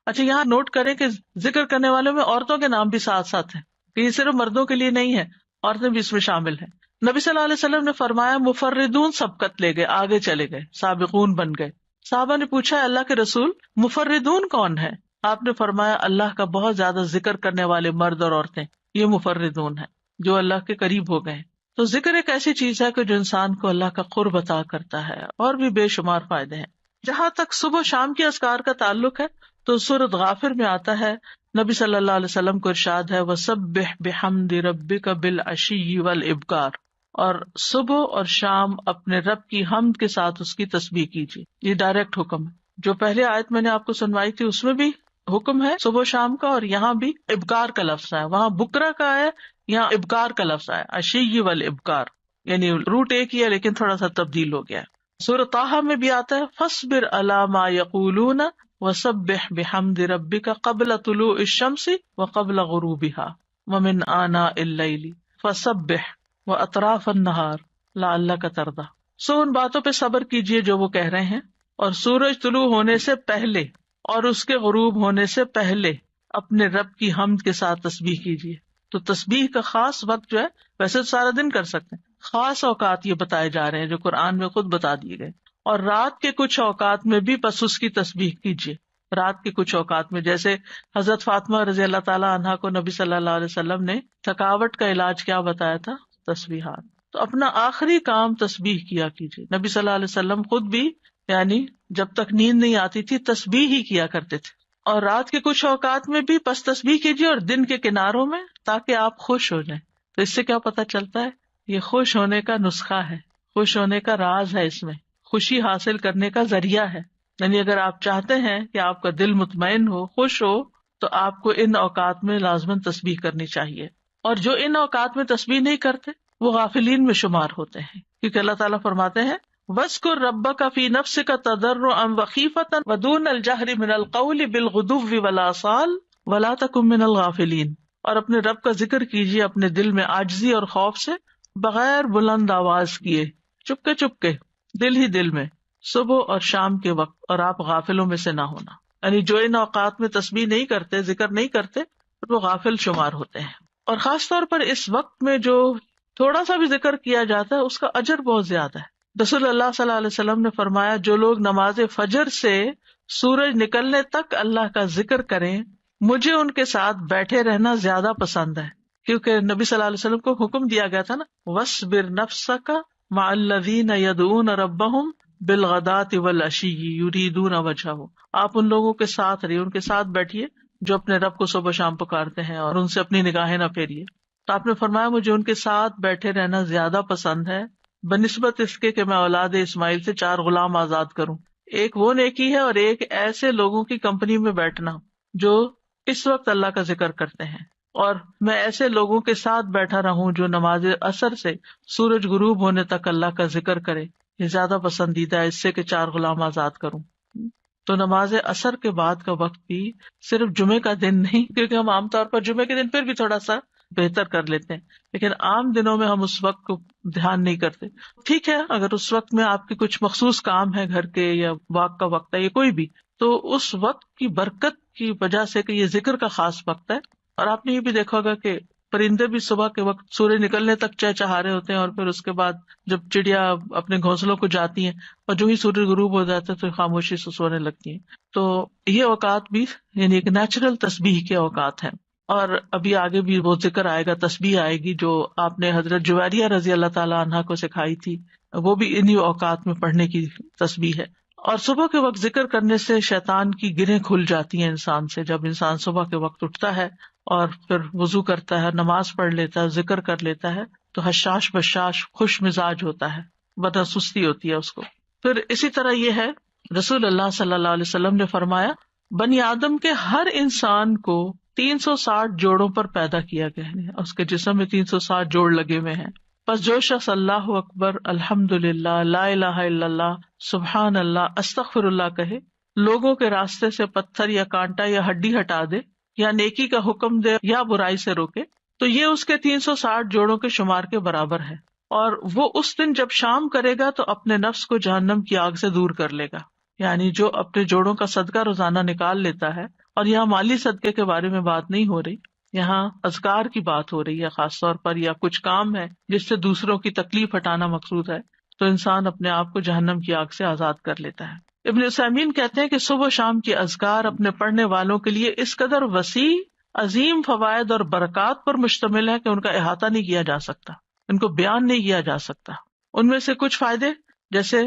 اچھا یہاں نوٹ کریں کہ ذکر کرنے والوں میں عورتوں کے نام بھی ساتھ ساتھ ہیں، کہ یہ صرف مردوں کے لیے نہیں ہے، عورتیں بھی اس میں شامل ہیں۔ نبی صلی اللہ علیہ وسلم نے فرمایا مفردون سبقت لے گئے، آگے چلے گئے، سابقون بن گئے۔ صحابہ نے پوچھا اللہ کے رسول مفردون کون ہے؟ آپ نے فرمایا اللہ کا بہت زیادہ ذکر کرنے والے مرد اور عورتیں، یہ مفردون ہیں جو اللہ کے قریب ہو گئے۔ تو ذکر ایک ایسی چیز ہے کہ جو انسان کو اللہ کا قرب عطا کرتا ہے، اور بھی بے شمار فائدے ہیں۔ جہاں تک صبح شام کے اذکار کا تعلق ہے تو سورۃ غافر میں آتا ہے، نبی صلی اللہ علیہ وسلم کو ارشاد ہے وَسَبِّحْ بِحَمْدِ رَبِّكَ بِالْعَشِيِّ وَالْإِبْكَارِ، اور صبح اور شام اپنے رب کی حمد کے ساتھ اس کی تسبیح کیجیے۔ یہ ڈائریکٹ حکم ہے۔ جو پہلے آیت میں نے آپ کو سنوائی تھی اس میں بھی حکم ہے صبح شام کا، اور یہاں بھی ابکار کا لفظ ہے، وہاں بکرا کا ہے، یہاں ابکار کا لفظ ہے، عشی والابکار، یعنی روٹ ایک ہی ہے لیکن تھوڑا سا تبدیل ہو گیا ہے۔ سورۃ طٰہٰ میں بھی آتا ہے فاصبر علی ما یقولون وسبح بحمد ربک قبل طلوع الشمس وقبل غروبها ومن آناء اللیل فسبح واطراف النہار لعلک ترضی۔ سو ان باتوں پہ صبر کیجیے جو وہ کہہ رہے ہیں، اور سورج طلوع ہونے سے پہلے اور اس کے غروب ہونے سے پہلے اپنے رب کی حمد کے ساتھ تسبیح کیجیے۔ تو تسبیح کا خاص وقت جو ہے، ویسے تو سارا دن کر سکتے ہیں، خاص اوقات یہ بتائے جا رہے ہیں جو قرآن میں خود بتا دیے گئے، اور رات کے کچھ اوقات میں بھی بس اس کی تسبیح کیجیے۔ رات کے کچھ اوقات میں جیسے حضرت فاطمہ رضی اللہ تعالیٰ عنہا کو نبی صلی اللہ علیہ وسلم نے تھکاوٹ کا علاج کیا بتایا تھا؟ تسبیحات۔ تو اپنا آخری کام تسبیح کیا کیجیے۔ نبی صلی اللہ علیہ وسلم خود بھی یعنی جب تک نیند نہیں آتی تھی تسبیح ہی کیا کرتے تھے، اور رات کے کچھ اوقات میں بھی بس تسبیح کیجیے، اور دن کے کناروں میں، تاکہ آپ خوش ہو جائیں، تو اس سے کیا پتہ چلتا ہے؟ یہ خوش ہونے کا نسخہ ہے، خوش ہونے کا راز ہے، اس میں خوشی حاصل کرنے کا ذریعہ ہے. یعنی اگر آپ چاہتے ہیں کہ آپ کا دل مطمئن ہو، خوش ہو، تو آپ کو ان اوقات میں لازماً تسبیح کرنی چاہیے. اور جو ان اوقات میں تسبیح نہیں کرتے وہ غافلین میں شمار ہوتے ہیں، کیونکہ اللہ تعالیٰ فرماتے ہیں وَاذْكُرْ رَبَّكَ فِي نَفْسِكَ تَضَرُّعًا وَخِيفَةً وَدُونَ الْجَهْرِ مِنَ الْقَوْلِ بِالْغُدُوِّ وَالْآصَالِ وَلَا تَكُن مِّنَ الْغَافِلِينَ. اور اپنے رب کا ذکر کیجیے اپنے دل میں عاجزی اور خوف سے، بغیر بلند آواز کیے، چپکے چپکے، دل ہی دل میں، صبح اور شام کے وقت، اور آپ غافلوں میں سے نہ ہونا. یعنی جو ان اوقات میں تسبیح نہیں کرتے، ذکر نہیں کرتے، وہ غافل شمار ہوتے ہیں. اور خاص طور پر اس وقت میں جو تھوڑا سا بھی ذکر کیا جاتا ہے اس کا اجر بہت زیادہ ہے. رسول اللہ صلی اللہ علیہ وسلم نے فرمایا جو لوگ نماز فجر سے سورج نکلنے تک اللہ کا ذکر کریں، مجھے ان کے ساتھ بیٹھے رہنا زیادہ پسند ہے. کیونکہ نبی صلی اللہ علیہ وسلم کو حکم دیا گیا تھا نا، وَاصْبِرْ نَفْسَكَ مَعَ الَّذِينَ يَدْعُونَ رَبَّهُمْ بِالْغَدَاةِ وَالْعَشِيِّ يُرِيدُونَ وَجْهَهُ. آپ ان لوگوں کے ساتھ رہیے، ان کے ساتھ بیٹھیے جو اپنے رب کو صبح شام پکارتے ہیں، اور ان سے اپنی نگاہیں نہ پھیریے. تو آپ نے فرمایا مجھے ان کے ساتھ بیٹھے رہنا زیادہ پسند ہے بنسبت اس کے کہ میں اولاد اسماعیل سے 4 غلام آزاد کروں. ایک وہ نیکی ہے، اور ایک ایسے لوگوں کی کمپنی میں بیٹھنا جو اس وقت اللہ کا ذکر کرتے ہیں، اور میں ایسے لوگوں کے ساتھ بیٹھا رہوں جو نماز عصر سے سورج غروب ہونے تک اللہ کا ذکر کرے. یہ زیادہ پسندیدہ ہے اس سے کہ 4 غلام آزاد کروں. تو نماز عصر کے بعد کا وقت بھی صرف جمعے کا دن نہیں، کیونکہ ہم عام طور پر جمعے کے دن پھر بھی تھوڑا سا بہتر کر لیتے ہیں، لیکن عام دنوں میں ہم اس وقت کو دھیان نہیں کرتے. ٹھیک ہے، اگر اس وقت میں آپ کے کچھ مخصوص کام ہے گھر کے، یا واک کا وقت ہے، یا کوئی بھی، تو اس وقت کی برکت کی وجہ سے کہ یہ ذکر کا خاص وقت ہے. اور آپ نے یہ بھی دیکھا ہوگا کہ پرندے بھی صبح کے وقت سورج نکلنے تک چہچہا رہے ہوتے ہیں، اور پھر اس کے بعد جب چڑیا اپنے گھونسلوں کو جاتی ہیں اور جو ہی سورج غروب ہو جاتا ہے تو خاموشی سے سونے لگتی ہیں. تو یہ اوقات بھی یعنی ایک نیچرل تسبیح کے اوقات ہیں. اور ابھی آگے بھی وہ ذکر آئے گا، تسبیح آئے گی جو آپ نے حضرت جویریہ رضی اللہ تعالیٰ عنہا کو سکھائی تھی، وہ بھی انہی اوقات میں پڑھنے کی تسبیح ہے. اور صبح کے وقت ذکر کرنے سے شیطان کی گرہیں کھل جاتی ہیں انسان سے. جب انسان صبح کے وقت اٹھتا ہے اور پھر وضو کرتا ہے، نماز پڑھ لیتا ہے، ذکر کر لیتا ہے، تو حشاش بشاش خوش مزاج ہوتا ہے، ورنہ سستی ہوتی ہے اس کو. پھر اسی طرح یہ ہے، رسول اللہ صلی اللہ علیہ وسلم نے فرمایا بنی آدم کے ہر انسان کو 360 جوڑوں پر پیدا کیا گیا ہے، اس کے جسم میں 360 جوڑ لگے ہوئے ہیں. پس جو شخص اللہ اکبر، الحمدللہ، لا الہ الا اللہ، سبحان اللہ، استغفر اللہ کہے، لوگوں کے راستے سے پتھر یا کانٹا یا ہڈی ہٹا دے، یا نیکی کا حکم دے یا برائی سے روکے، تو یہ اس کے 360 جوڑوں کے شمار کے برابر ہے. اور وہ اس دن جب شام کرے گا تو اپنے نفس کو جہنم کی آگ سے دور کر لے گا. یعنی جو اپنے جوڑوں کا صدقہ روزانہ نکال لیتا ہے، اور یہاں مالی صدقے کے بارے میں بات نہیں ہو رہی، یہاں اذکار کی بات ہو رہی ہے خاص طور پر، یا کچھ کام ہے جس سے دوسروں کی تکلیف ہٹانا مقصود ہے، تو انسان اپنے آپ کو جہنم کی آگ سے آزاد کر لیتا ہے. ابن عثیمین کہتے ہیں کہ صبح و شام کی اذکار اپنے پڑھنے والوں کے لیے اس قدر وسیع، عظیم فوائد اور برکات پر مشتمل ہے کہ ان کا احاطہ نہیں کیا جا سکتا، ان کو بیان نہیں کیا جا سکتا. ان میں سے کچھ فائدے جیسے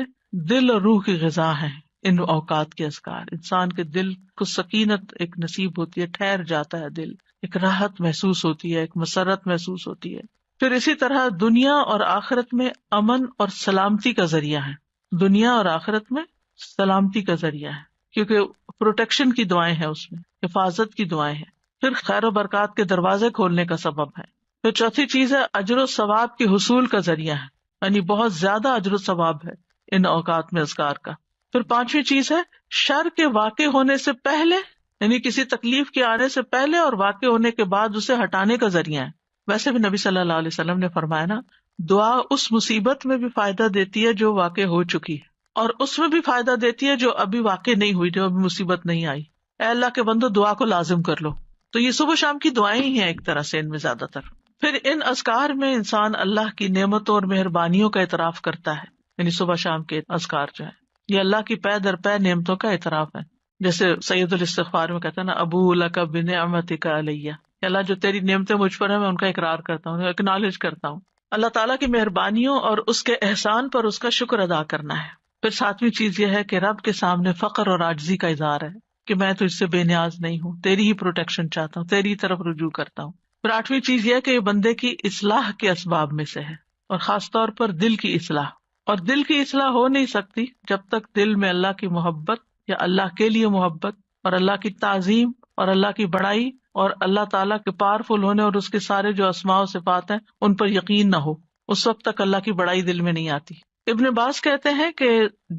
دل اور روح کی غذا ہیں. ان اوقات کے اذکار انسان کے دل کو سکینت ایک نصیب ہوتی ہے، ٹھہر جاتا ہے دل، ایک راحت محسوس ہوتی ہے، ایک مسرت محسوس ہوتی ہے. پھر اسی طرح دنیا اور آخرت میں امن اور سلامتی کا ذریعہ ہے. دنیا اور آخرت میں سلامتی کا ذریعہ ہے، کیونکہ پروٹیکشن کی دعائیں ہیں، اس میں حفاظت کی دعائیں ہیں. پھر خیر و برکات کے دروازے کھولنے کا سبب ہے. پھر چوتھی چیز ہے اجر و ثواب کے حصول کا ذریعہ ہے، یعنی بہت زیادہ اجر و ثواب ہے ان اوقات میں اذکار کا. پھر پانچویں چیز ہے شر کے واقع ہونے سے پہلے، یعنی کسی تکلیف کے آنے سے پہلے اور واقع ہونے کے بعد اسے ہٹانے کا ذریعہ ہے. ویسے بھی نبی صلی اللہ علیہ وسلم نے فرمایا نا، دعا اس مصیبت میں بھی فائدہ دیتی ہے جو واقع ہو چکی ہے، اور اس میں بھی فائدہ دیتی ہے جو ابھی واقع نہیں ہوئی، جو ابھی مصیبت نہیں آئی. اے اللہ کے بندو دعا کو لازم کر لو. تو یہ صبح شام کی دعائیں ہی ہیں ایک طرح سے ان میں زیادہ تر. پھر ان اذکار میں انسان اللہ کی نعمتوں اور مہربانیوں کا اعتراف کرتا ہے، یعنی صبح شام کے اذکار جو ہے یہ اللہ کی پے در پے نعمتوں کا اعتراف ہے. جیسے سید الاستغفار میں کہتا ہے نا، ابو لک بنعمتک علیہ، اللہ جو تیری نعمتیں مجھ پر ہیں میں ان کا اقرار کرتا ہوں، اکنالج کرتا ہوں. اللہ تعالیٰ کی مہربانیوں اور اس کے احسان پر اس کا شکر ادا کرنا ہے. پھر ساتویں چیز یہ ہے کہ رب کے سامنے فقر اور عاجزی کا اظہار ہے کہ میں تجھ سے بے نیاز نہیں ہوں، تیری ہی پروٹیکشن چاہتا ہوں، تیری طرف رجوع کرتا ہوں. پھر 8ویں چیز یہ کہ یہ بندے کی اصلاح کے اسباب میں سے ہے، اور خاص طور پر دل کی اصلاح. اور دل کی اصلاح ہو نہیں سکتی جب تک دل میں اللہ کی محبت یا اللہ کے لیے محبت اور اللہ کی تعظیم اور اللہ کی بڑائی اور اللہ تعالیٰ کے پاورفل ہونے اور اس کے سارے جو اسماء و صفات ہیں ان پر یقین نہ ہو. اس وقت تک اللہ کی بڑائی دل میں نہیں آتی. ابن عباس کہتے ہیں کہ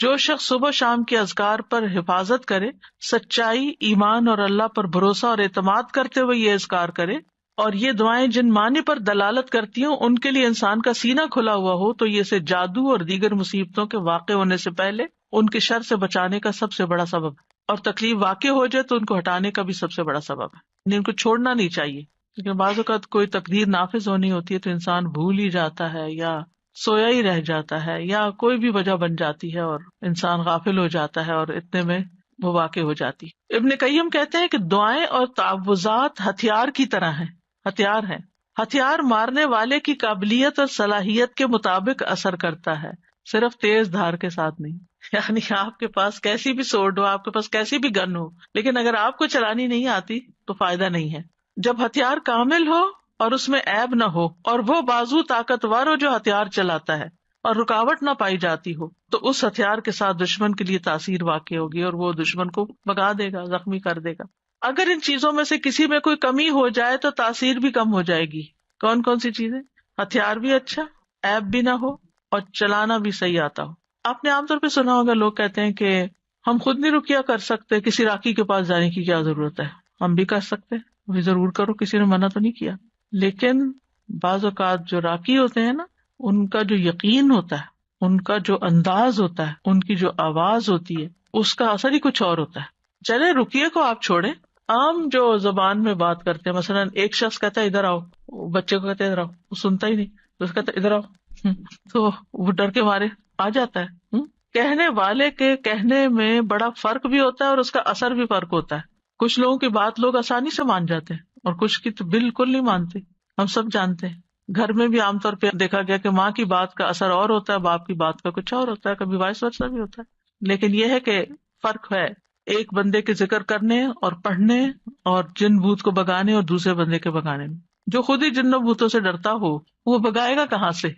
جو شخص صبح شام کے اذکار پر حفاظت کرے، سچائی، ایمان اور اللہ پر بھروسہ اور اعتماد کرتے ہوئے یہ اذکار کرے، اور یہ دعائیں جن معنی پر دلالت کرتی ہوں ان کے لیے انسان کا سینہ کھلا ہوا ہو، تو یہ اسے جادو اور دیگر مصیبتوں کے واقع ہونے سے پہلے ان کے شر سے بچانے کا سب سے بڑا سبب ہے، اور تکلیف واقع ہو جائے تو ان کو ہٹانے کا بھی سب سے بڑا سبب ہے. یعنی ان کو چھوڑنا نہیں چاہیے، کیونکہ بعض اوقات کوئی تقدیر نافذ ہونی ہوتی ہے تو انسان بھول ہی جاتا ہے یا سویا ہی رہ جاتا ہے یا کوئی بھی وجہ بن جاتی ہے اور انسان غافل ہو جاتا ہے اور اتنے میں وہ واقع ہو جاتی. ابن قیم کہتے ہیں کہ دعائیں اور تعوذات ہتھیار کی طرح ہیں، ہتھیار ہیں. ہتھیار مارنے والے کی قابلیت اور صلاحیت کے مطابق اثر کرتا ہے، صرف تیز دھار کے ساتھ نہیں. یعنی آپ کے پاس کیسی بھی سورڈ ہو، آپ کے پاس کیسی بھی گن ہو، لیکن اگر آپ کو چلانی نہیں آتی تو فائدہ نہیں ہے. جب ہتھیار کامل ہو اور اس میں عیب نہ ہو اور وہ بازو طاقتور ہو جو ہتھیار چلاتا ہے اور رکاوٹ نہ پائی جاتی ہو، تو اس ہتھیار کے ساتھ دشمن کے لیے تاثیر واقع ہوگی اور وہ دشمن کو بھگا دے گا، زخمی کر دے گا. اگر ان چیزوں میں سے کسی میں کوئی کمی ہو جائے تو تاثیر بھی کم ہو جائے گی. کون کون سی چیزیں؟ ہتھیار بھی اچھا، عیب بھی نہ ہو اور چلانا بھی صحیح آتا ہو. آپ نے عام طور پہ سنا ہوگا لوگ کہتے ہیں کہ ہم خود نہیں رقیہ کر سکتے، کسی راقی کے پاس جانے کی کیا ضرورت ہے. ہم بھی کر سکتے ہیں، بھی ضرور کرو، کسی نے منع تو نہیں کیا. لیکن بعض اوقات جو راقی ہوتے ہیں نا، ان کا جو یقین ہوتا ہے، ان کا جو انداز ہوتا ہے، ان کی جو آواز ہوتی ہے، اس کا اثر ہی کچھ اور ہوتا ہے. چلے رقیے کو آپ چھوڑیں، عام جو زبان میں بات کرتے ہیں، مثلاً ایک شخص کہتا ہے ادھر آؤ، بچے کو کہتے ہیں ادھر آؤ، وہ سنتا ہی نہیں، تو اس کہتا ہے ادھر آؤ، تو وہ ڈر کے مارے آ جاتا ہے. کہنے والے کے کہنے میں بڑا فرق بھی ہوتا ہے اور اس کا اثر بھی فرق ہوتا ہے. کچھ لوگوں کی بات لوگ آسانی سے مان جاتے ہیں اور کچھ کی تو بالکل نہیں مانتے. ہم سب جانتے ہیں، گھر میں بھی عام طور پہ دیکھا گیا کہ ماں کی بات کا اثر اور ہوتا ہے، باپ کی بات کا کچھ اور ہوتا ہے، کبھی وائس ورسا بھی ہوتا ہے. لیکن یہ ہے کہ فرق ہے ایک بندے کے ذکر کرنے اور پڑھنے اور جن بھوت کو بگانے اور دوسرے بندے کے بگانے میں. جو خود ہی جنوں بھوتوں سے ڈرتا ہو وہ بگائے گا کہاں سے؟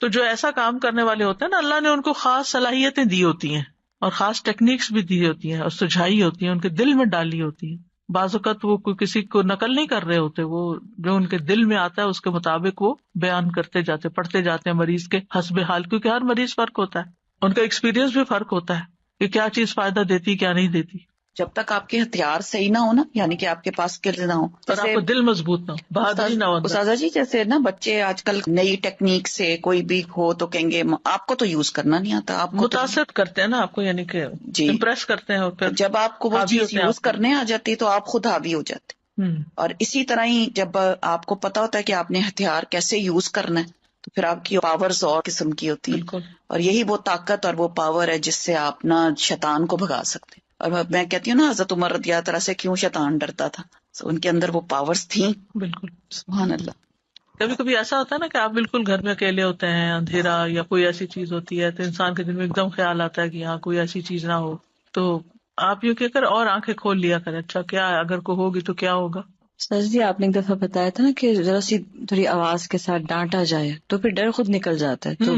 تو جو ایسا کام کرنے والے ہوتے ہیں نا، اللہ نے ان کو خاص صلاحیتیں دی ہوتی ہیں اور خاص ٹیکنیکس بھی دی ہوتی ہیں اور سجھائی ہوتی ہیں، ان کے دل میں ڈالی ہوتی ہیں. بعض اوقات وہ کوئی کسی کو نقل نہیں کر رہے ہوتے، وہ جو ان کے دل میں آتا ہے اس کے مطابق وہ بیان کرتے جاتے، پڑھتے جاتے ہیں مریض کے حسب حال، کیونکہ ہر مریض فرق ہوتا ہے، ان کا ایکسپیرینس بھی فرق ہوتا ہے کہ کیا چیز فائدہ دیتی کیا نہیں دیتی. جب تک آپ کے ہتھیار صحیح نہ ہو نا، یعنی کہ آپ کے پاس اسکلز نہ ہو، اور آپ کو دل مضبوط نہ ہو، بہادری نہ ہو. استاذہ جی جیسے نا بچے آج کل نئی ٹیکنیک سے کوئی بھی ہو تو کہیں گے آپ کو تو یوز کرنا نہیں آتا، آپ کو متاثر کرتے ہیں نا آپ کو، یعنی کہ جی امپریس کرتے ہیں، اور پھر جب آپ کو وہ چیز یوز کرنے آ جاتی تو آپ خود حاوی ہو جاتے. اور اسی طرح ہی جب آپ کو پتا ہوتا ہے کہ آپ نے ہتھیار کیسے یوز کرنا ہے تو پھر آپ کی پاورز اور قسم کی ہوتی ہیں، اور یہی وہ طاقت اور وہ پاور ہے جس سے آپ نا شیطان کو بھگا سکتے ہیں. اور میں کہتی ہوں نا حضرت عمر رضی اللہ عنہ سے کیوں شیطان ڈرتا تھا، ان کے اندر وہ پاورز تھیں. بالکل سبحان اللہ. کبھی کبھی ایسا ہوتا ہے نا کہ آپ بالکل گھر میں اکیلے ہوتے ہیں، اندھیرا یا کوئی ایسی چیز ہوتی ہے تو انسان کے دل میں ایک دم خیال آتا ہے کہ یہاں کوئی ایسی چیز نہ ہو، تو آپ یوں کہہ کر اور آنکھیں کھول لیا کریں، اچھا کیا ہے، اگر کوئی ہوگی تو کیا ہوگا. سر جی آپ نے ایک دفعہ بتایا تھا نا کہ ذرا سی تھوڑی آواز کے ساتھ ڈانٹا جائے تو پھر ڈر خود نکل جاتا ہے. تو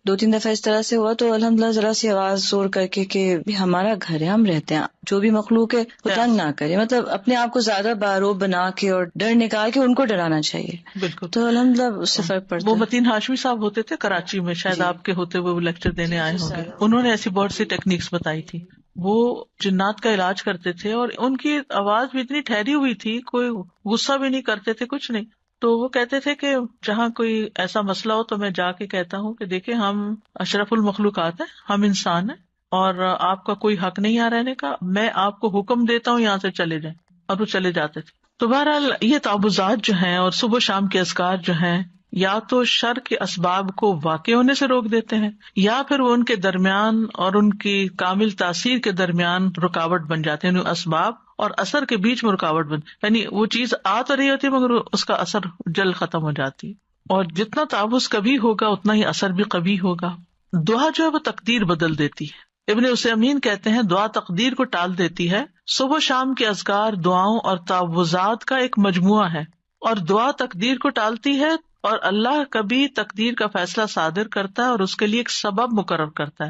2-3 دفعہ اس طرح سے ہوا تو الحمدللہ ذرا سی آواز زور کر کے کہ ہمارا گھر ہے، ہم رہتے ہیں، جو بھی مخلوق ہے وہ تنگ نہ کرے، مطلب اپنے آپ کو زیادہ باروب بنا کے اور ڈر نکال کے ان کو ڈرانا چاہیے. بالکل. تو الحمدللہ اس سے فرق پڑتا ہے. وہ متین ہاشمی صاحب ہوتے تھے کراچی میں، شاید آپ کے ہوتے ہوئے وہ لیکچر دینے آئے ہوں گے. انہوں نے ایسی بہت سی ٹیکنیکس بتائی تھی. وہ جنات کا علاج کرتے تھے اور ان کی آواز بھی اتنی ٹھہری ہوئی تھی، کوئی غصہ بھی نہیں کرتے تھے، کچھ نہیں. تو وہ کہتے تھے کہ جہاں کوئی ایسا مسئلہ ہو تو میں جا کے کہتا ہوں کہ دیکھیں ہم اشرف المخلوقات ہیں، ہم انسان ہیں اور آپ کا کوئی حق نہیں یہاں رہنے کا، میں آپ کو حکم دیتا ہوں یہاں سے چلے جائیں، اور وہ چلے جاتے تھے. تو بہرحال یہ تعوذات جو ہیں اور صبح شام کے اذکار جو ہیں یا تو شر کے اسباب کو واقع ہونے سے روک دیتے ہیں یا پھر وہ ان کے درمیان اور ان کی کامل تاثیر کے درمیان رکاوٹ بن جاتے ہیں. یعنی اسباب اور اثر کے بیچ میں رکاوٹ یعنی وہ چیز آ تو رہی ہوتی ہے مگر اس کا اثر جلد ختم ہو جاتی ہے. اور جتنا تعوذ کبھی ہوگا اتنا ہی اثر بھی کبھی ہوگا. دعا جو ہے وہ تقدیر بدل دیتی ہے. ابن عثیمین کہتے ہیں دعا تقدیر کو ٹال دیتی ہے. صبح شام کے اذکار دعاؤں اور تعوذات کا ایک مجموعہ ہے اور دعا تقدیر کو ٹالتی ہے، اور اللہ کبھی تقدیر کا فیصلہ صادر کرتا ہے اور اس کے لیے ایک سبب مقرر کرتا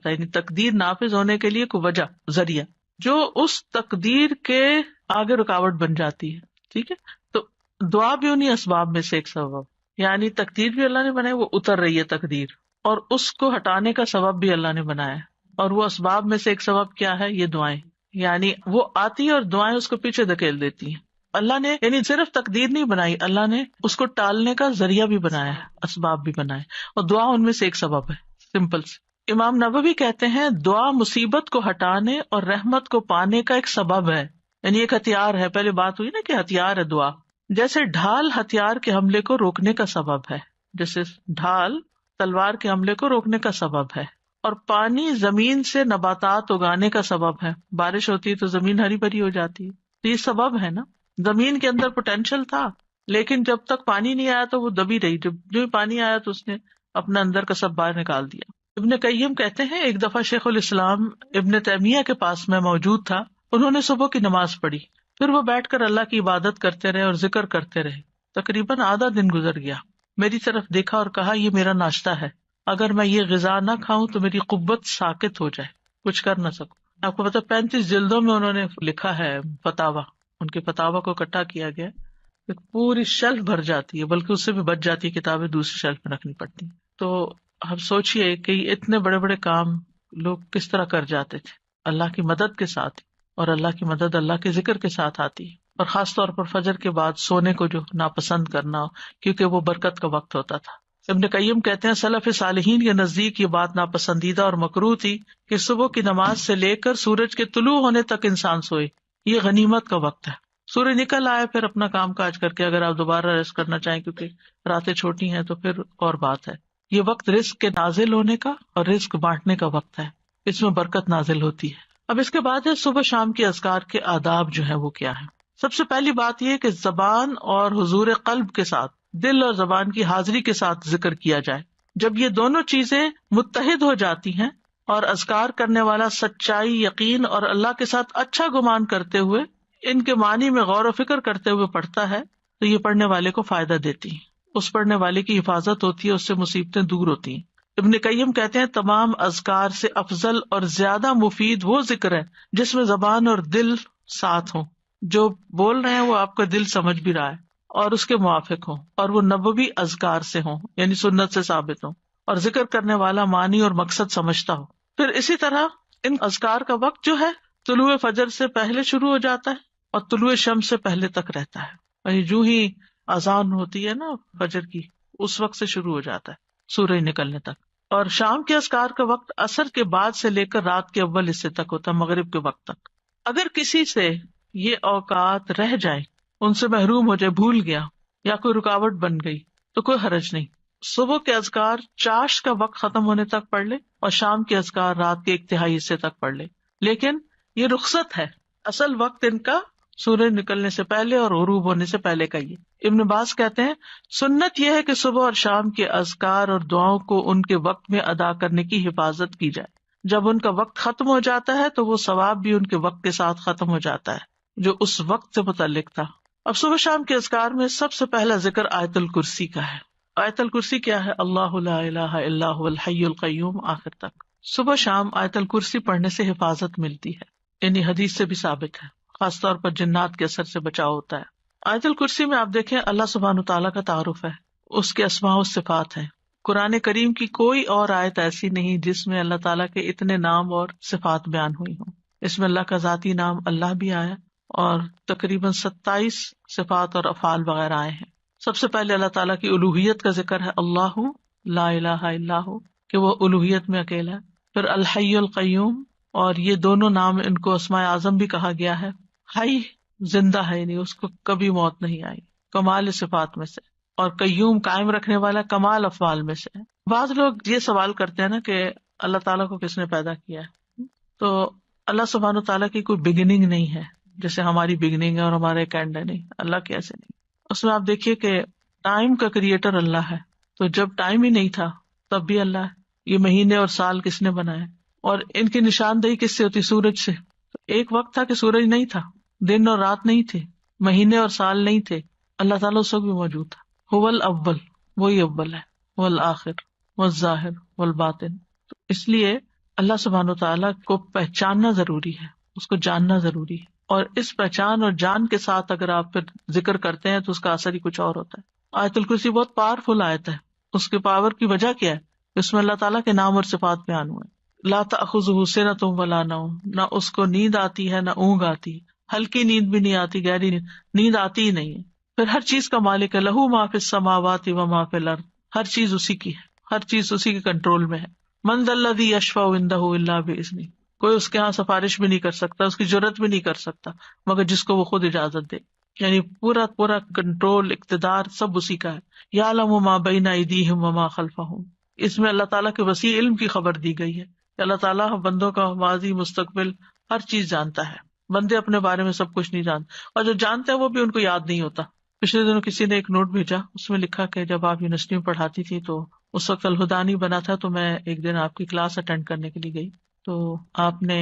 ہے، یعنی تقدیر نافذ ہونے کے لیے کوئی وجہ، ذریعہ، جو اس تقدیر کے آگے رکاوٹ بن جاتی ہے. ٹھیک ہے، تو دعا بھی انہیں اسباب میں سے ایک سبب، یعنی تقدیر بھی اللہ نے بنائی، وہ اتر رہی ہے تقدیر، اور اس کو ہٹانے کا سبب بھی اللہ نے بنایا ہے. اور وہ اسباب میں سے ایک سبب کیا ہے؟ یہ دعائیں، یعنی وہ آتی ہے اور دعائیں اس کو پیچھے دھکیل دیتی ہیں. اللہ نے یعنی صرف تقدیر نہیں بنائی، اللہ نے اس کو ٹالنے کا ذریعہ بھی بنایا ہے، اسباب بھی بنائے، اور دعا ان میں سے ایک سبب ہے. سمپل سے. امام نووی کہتے ہیں دعا مصیبت کو ہٹانے اور رحمت کو پانے کا ایک سبب ہے، یعنی ایک ہتھیار ہے. پہلے بات ہوئی نا کہ ہتھیار ہے دعا، جیسے ڈھال ہتھیار کے حملے کو روکنے کا سبب ہے، جیسے ڈھال تلوار کے حملے کو روکنے کا سبب ہے. اور پانی زمین سے نباتات اگانے کا سبب ہے، بارش ہوتی ہے تو زمین ہری بھری ہو جاتی ہے، تو یہ سبب ہے نا. زمین کے اندر پوٹینشیل تھا، لیکن جب تک پانی نہیں آیا تو وہ دبی رہی، جب جو پانی آیا تو اس نے اپنا اندر کا سب باہر نکال دیا. ابن قیم کہتے ہیں ایک دفعہ شیخ الاسلام ابن تیمیہ کے پاس میں موجود تھا. انہوں نے صبح کی نماز پڑھی، پھر وہ بیٹھ کر اللہ کی عبادت کرتے رہے اور ذکر کرتے رہے. تقریباً آدھا دن گزر گیا. میری طرف دیکھا اور کہا یہ میرا ناشتہ ہے، اگر میں یہ غذا نہ کھاؤں تو میری قوت ساکت ہو جائے، کچھ کر نہ سکوں. آپ کو پتا 35 جلدوں میں انہوں نے لکھا ہے فتاوا، ان کے فتاوا کو اکٹھا کیا گیا، پوری شیلف بھر جاتی ہے، بلکہ اس سے بھی بچ جاتی ہے کتابیں دوسری شیلف میں رکھنی پڑتی. تو آپ سوچئے کہ اتنے بڑے بڑے کام لوگ کس طرح کر جاتے تھے اللہ کی مدد کے ساتھ، اور اللہ کی مدد اللہ کے ذکر کے ساتھ آتی ہے. اور خاص طور پر فجر کے بعد سونے کو جو ناپسند کرنا، کیونکہ وہ برکت کا وقت ہوتا تھا. ابن قیم کہتے ہیں سلف صالحین کے نزدیک یہ بات ناپسندیدہ اور مکروہ تھی کہ صبح کی نماز سے لے کر سورج کے طلوع ہونے تک انسان سوئے. یہ غنیمت کا وقت ہے. سورج نکل آئے پھر اپنا کام کاج کر کے اگر آپ دوبارہ ریسٹ کرنا چاہیں کیونکہ راتیں چھوٹی ہیں تو پھر اور بات ہے. یہ وقت رزق کے نازل ہونے کا اور رزق بانٹنے کا وقت ہے، اس میں برکت نازل ہوتی ہے. اب اس کے بعد ہے صبح شام کے اذکار کے آداب جو ہے وہ کیا ہے. سب سے پہلی بات یہ کہ زبان اور حضور قلب کے ساتھ، دل اور زبان کی حاضری کے ساتھ ذکر کیا جائے. جب یہ دونوں چیزیں متحد ہو جاتی ہیں اور اذکار کرنے والا سچائی، یقین اور اللہ کے ساتھ اچھا گمان کرتے ہوئے ان کے معنی میں غور و فکر کرتے ہوئے پڑھتا ہے تو یہ پڑھنے والے کو فائدہ دیتی ہیں، اس پڑھنے والے کی حفاظت ہوتی ہے، اس سے مصیبتیں دور ہوتی ہیں. ابن قیم کہتے ہیں تمام اذکار سے افضل اور زیادہ مفید وہ ذکر ہے جس میں زبان اور دل ساتھ ہوں، جو بول رہے ہیں وہ آپ کا دل سمجھ بھی رہا ہے اور اس کے موافق ہوں، اور وہ نبوی اذکار سے ہوں یعنی سنت سے ثابت ہوں، اور ذکر کرنے والا معنی اور مقصد سمجھتا ہو. پھر اسی طرح ان اذکار کا وقت جو ہے طلوع فجر سے پہلے شروع ہو جاتا ہے اور طلوع شمس سے پہلے تک رہتا ہے، یعنی جو ہی اذان ہوتی ہے نا فجر کی اس وقت سے شروع ہو جاتا ہے سورج نکلنے تک. اور شام کے اذکار کا وقت عصر کے بعد سے لے کر رات کے اول حصے تک ہوتا ہے، مغرب کے وقت تک. اگر کسی سے یہ اوقات رہ جائے، ان سے محروم ہو جائے، بھول گیا یا کوئی رکاوٹ بن گئی تو کوئی حرج نہیں. صبح کے اذکار چاشت کا وقت ختم ہونے تک پڑھ لے اور شام کے اذکار رات کے 1/3 حصے تک پڑھ لے، لیکن یہ رخصت ہے، اصل وقت ان کا سورج نکلنے سے پہلے اور غروب ہونے سے پہلے کا. یہ ابن باز کہتے ہیں سنت یہ ہے کہ صبح اور شام کے اذکار اور دعاؤں کو ان کے وقت میں ادا کرنے کی حفاظت کی جائے. جب ان کا وقت ختم ہو جاتا ہے تو وہ ثواب بھی ان کے وقت کے ساتھ ختم ہو جاتا ہے جو اس وقت سے متعلق تھا. اب صبح شام کے اذکار میں سب سے پہلا ذکر آیت الکرسی کا ہے. آیت الکرسی کیا ہے؟ اللہ لا الہ الا هو الحی القیوم آخر تک. صبح شام آیت الکرسی پڑھنے سے حفاظت ملتی ہے، یعنی حدیث سے بھی ثابت ہے، خاص طور پر جنات کے اثر سے بچاؤ ہوتا ہے. آیت الکرسی میں آپ دیکھیں اللہ سبحانہ تعالیٰ کا تعارف ہے، اس کے اسماء و صفات ہیں. قرآن کریم کی کوئی اور آیت ایسی نہیں جس میں اللہ تعالیٰ کے اتنے نام اور صفات بیان ہوئی ہوں. اس میں اللہ کا ذاتی نام اللہ بھی آیا اور تقریباً 27 صفات اور افعال وغیرہ آئے ہیں. سب سے پہلے اللہ تعالیٰ کی الوہیت کا ذکر ہے، اللہ لا الہ الا ہو، کہ وہ الوہیت میں اکیلا ہے. پھر الحی القیوم، اور یہ دونوں نام ان کو اسماء اعظم بھی کہا گیا ہے. حی زندہ ہے، یعنی اس کو کبھی موت نہیں آئی، کمال صفات میں سے، اور قیوم قائم رکھنے والا کمال افعال میں سے. بعض لوگ یہ سوال کرتے ہیں نا کہ اللہ تعالیٰ کو کس نے پیدا کیا ہے، تو اللہ سبحانہ تعالیٰ کی کوئی بگننگ نہیں ہے جیسے ہماری بگننگ ہے اور ہمارا ایک اینڈ ہے. نہیں، اللہ کی ایسے نہیں. اس میں آپ دیکھیے کہ ٹائم کا کریٹر اللہ ہے، تو جب ٹائم ہی نہیں تھا تب بھی اللہ ہے. یہ مہینے اور سال کس نے بنائے اور ان کی نشاندہی کس سے ہوتی؟ سورج سے. ایک وقت تھا کہ سورج نہیں تھا، دن اور رات نہیں تھے، مہینے اور سال نہیں تھے، اللہ تعالیٰ اس وقت بھی موجود تھا. هو الاول، وہی اول ہے، والآخر والظاہر والباطن. تو اس لیے اللہ سبحانہ و تعالیٰ کو پہچاننا ضروری ہے، اس کو جاننا ضروری ہے، اور اس پہچان اور جان کے ساتھ اگر آپ پھر ذکر کرتے ہیں تو اس کا اثر ہی کچھ اور ہوتا ہے. آیت الکرسی بہت پاورفل آیت ہے. اس کے پاور کی وجہ کیا ہے؟ اس میں اللہ تعالیٰ کے نام اور صفات بیان ہوئے. لا تأخذہ سنۃ ولا نوم، نہ اس کو نیند آتی ہے نہ اونگ آتی، ہلکی نیند بھی نہیں آتی، گہری نیند آتی ہی نہیں ہے. پھر ہر چیز کا مالک ہے، لہو ما فی السماوات و ما فی الارض، ہر چیز اسی کی ہے، ہر چیز اسی کے کنٹرول میں ہے. من ذا الذی یشفع عندہ الا باذنہ، کوئی اس کے ہاں سفارش بھی نہیں کر سکتا، اس کی جرات بھی نہیں کر سکتا مگر جس کو وہ خود اجازت دے. یعنی پورا کنٹرول، اقتدار سب اسی کا ہے. یعلم ما بین ایدیہم وما خلفہم، اس میں اللہ تعالیٰ کے وسیع علم کی خبر دی گئی ہے کہ اللہ تعالیٰ بندوں کا ماضی مستقبل ہر چیز جانتا ہے. بندے اپنے بارے میں سب کچھ نہیں جانتے، اور جو جانتے ہیں وہ بھی ان کو یاد نہیں ہوتا. پچھلے دنوں کسی نے ایک نوٹ بھیجا، اس میں لکھا کہ جب آپ یونیورسٹی میں پڑھاتی تھی تو اس وقت الہدیٰ نہیں بنا تھا، تو میں ایک دن آپ کی کلاس اٹینڈ کرنے کے لیے گئی، تو آپ نے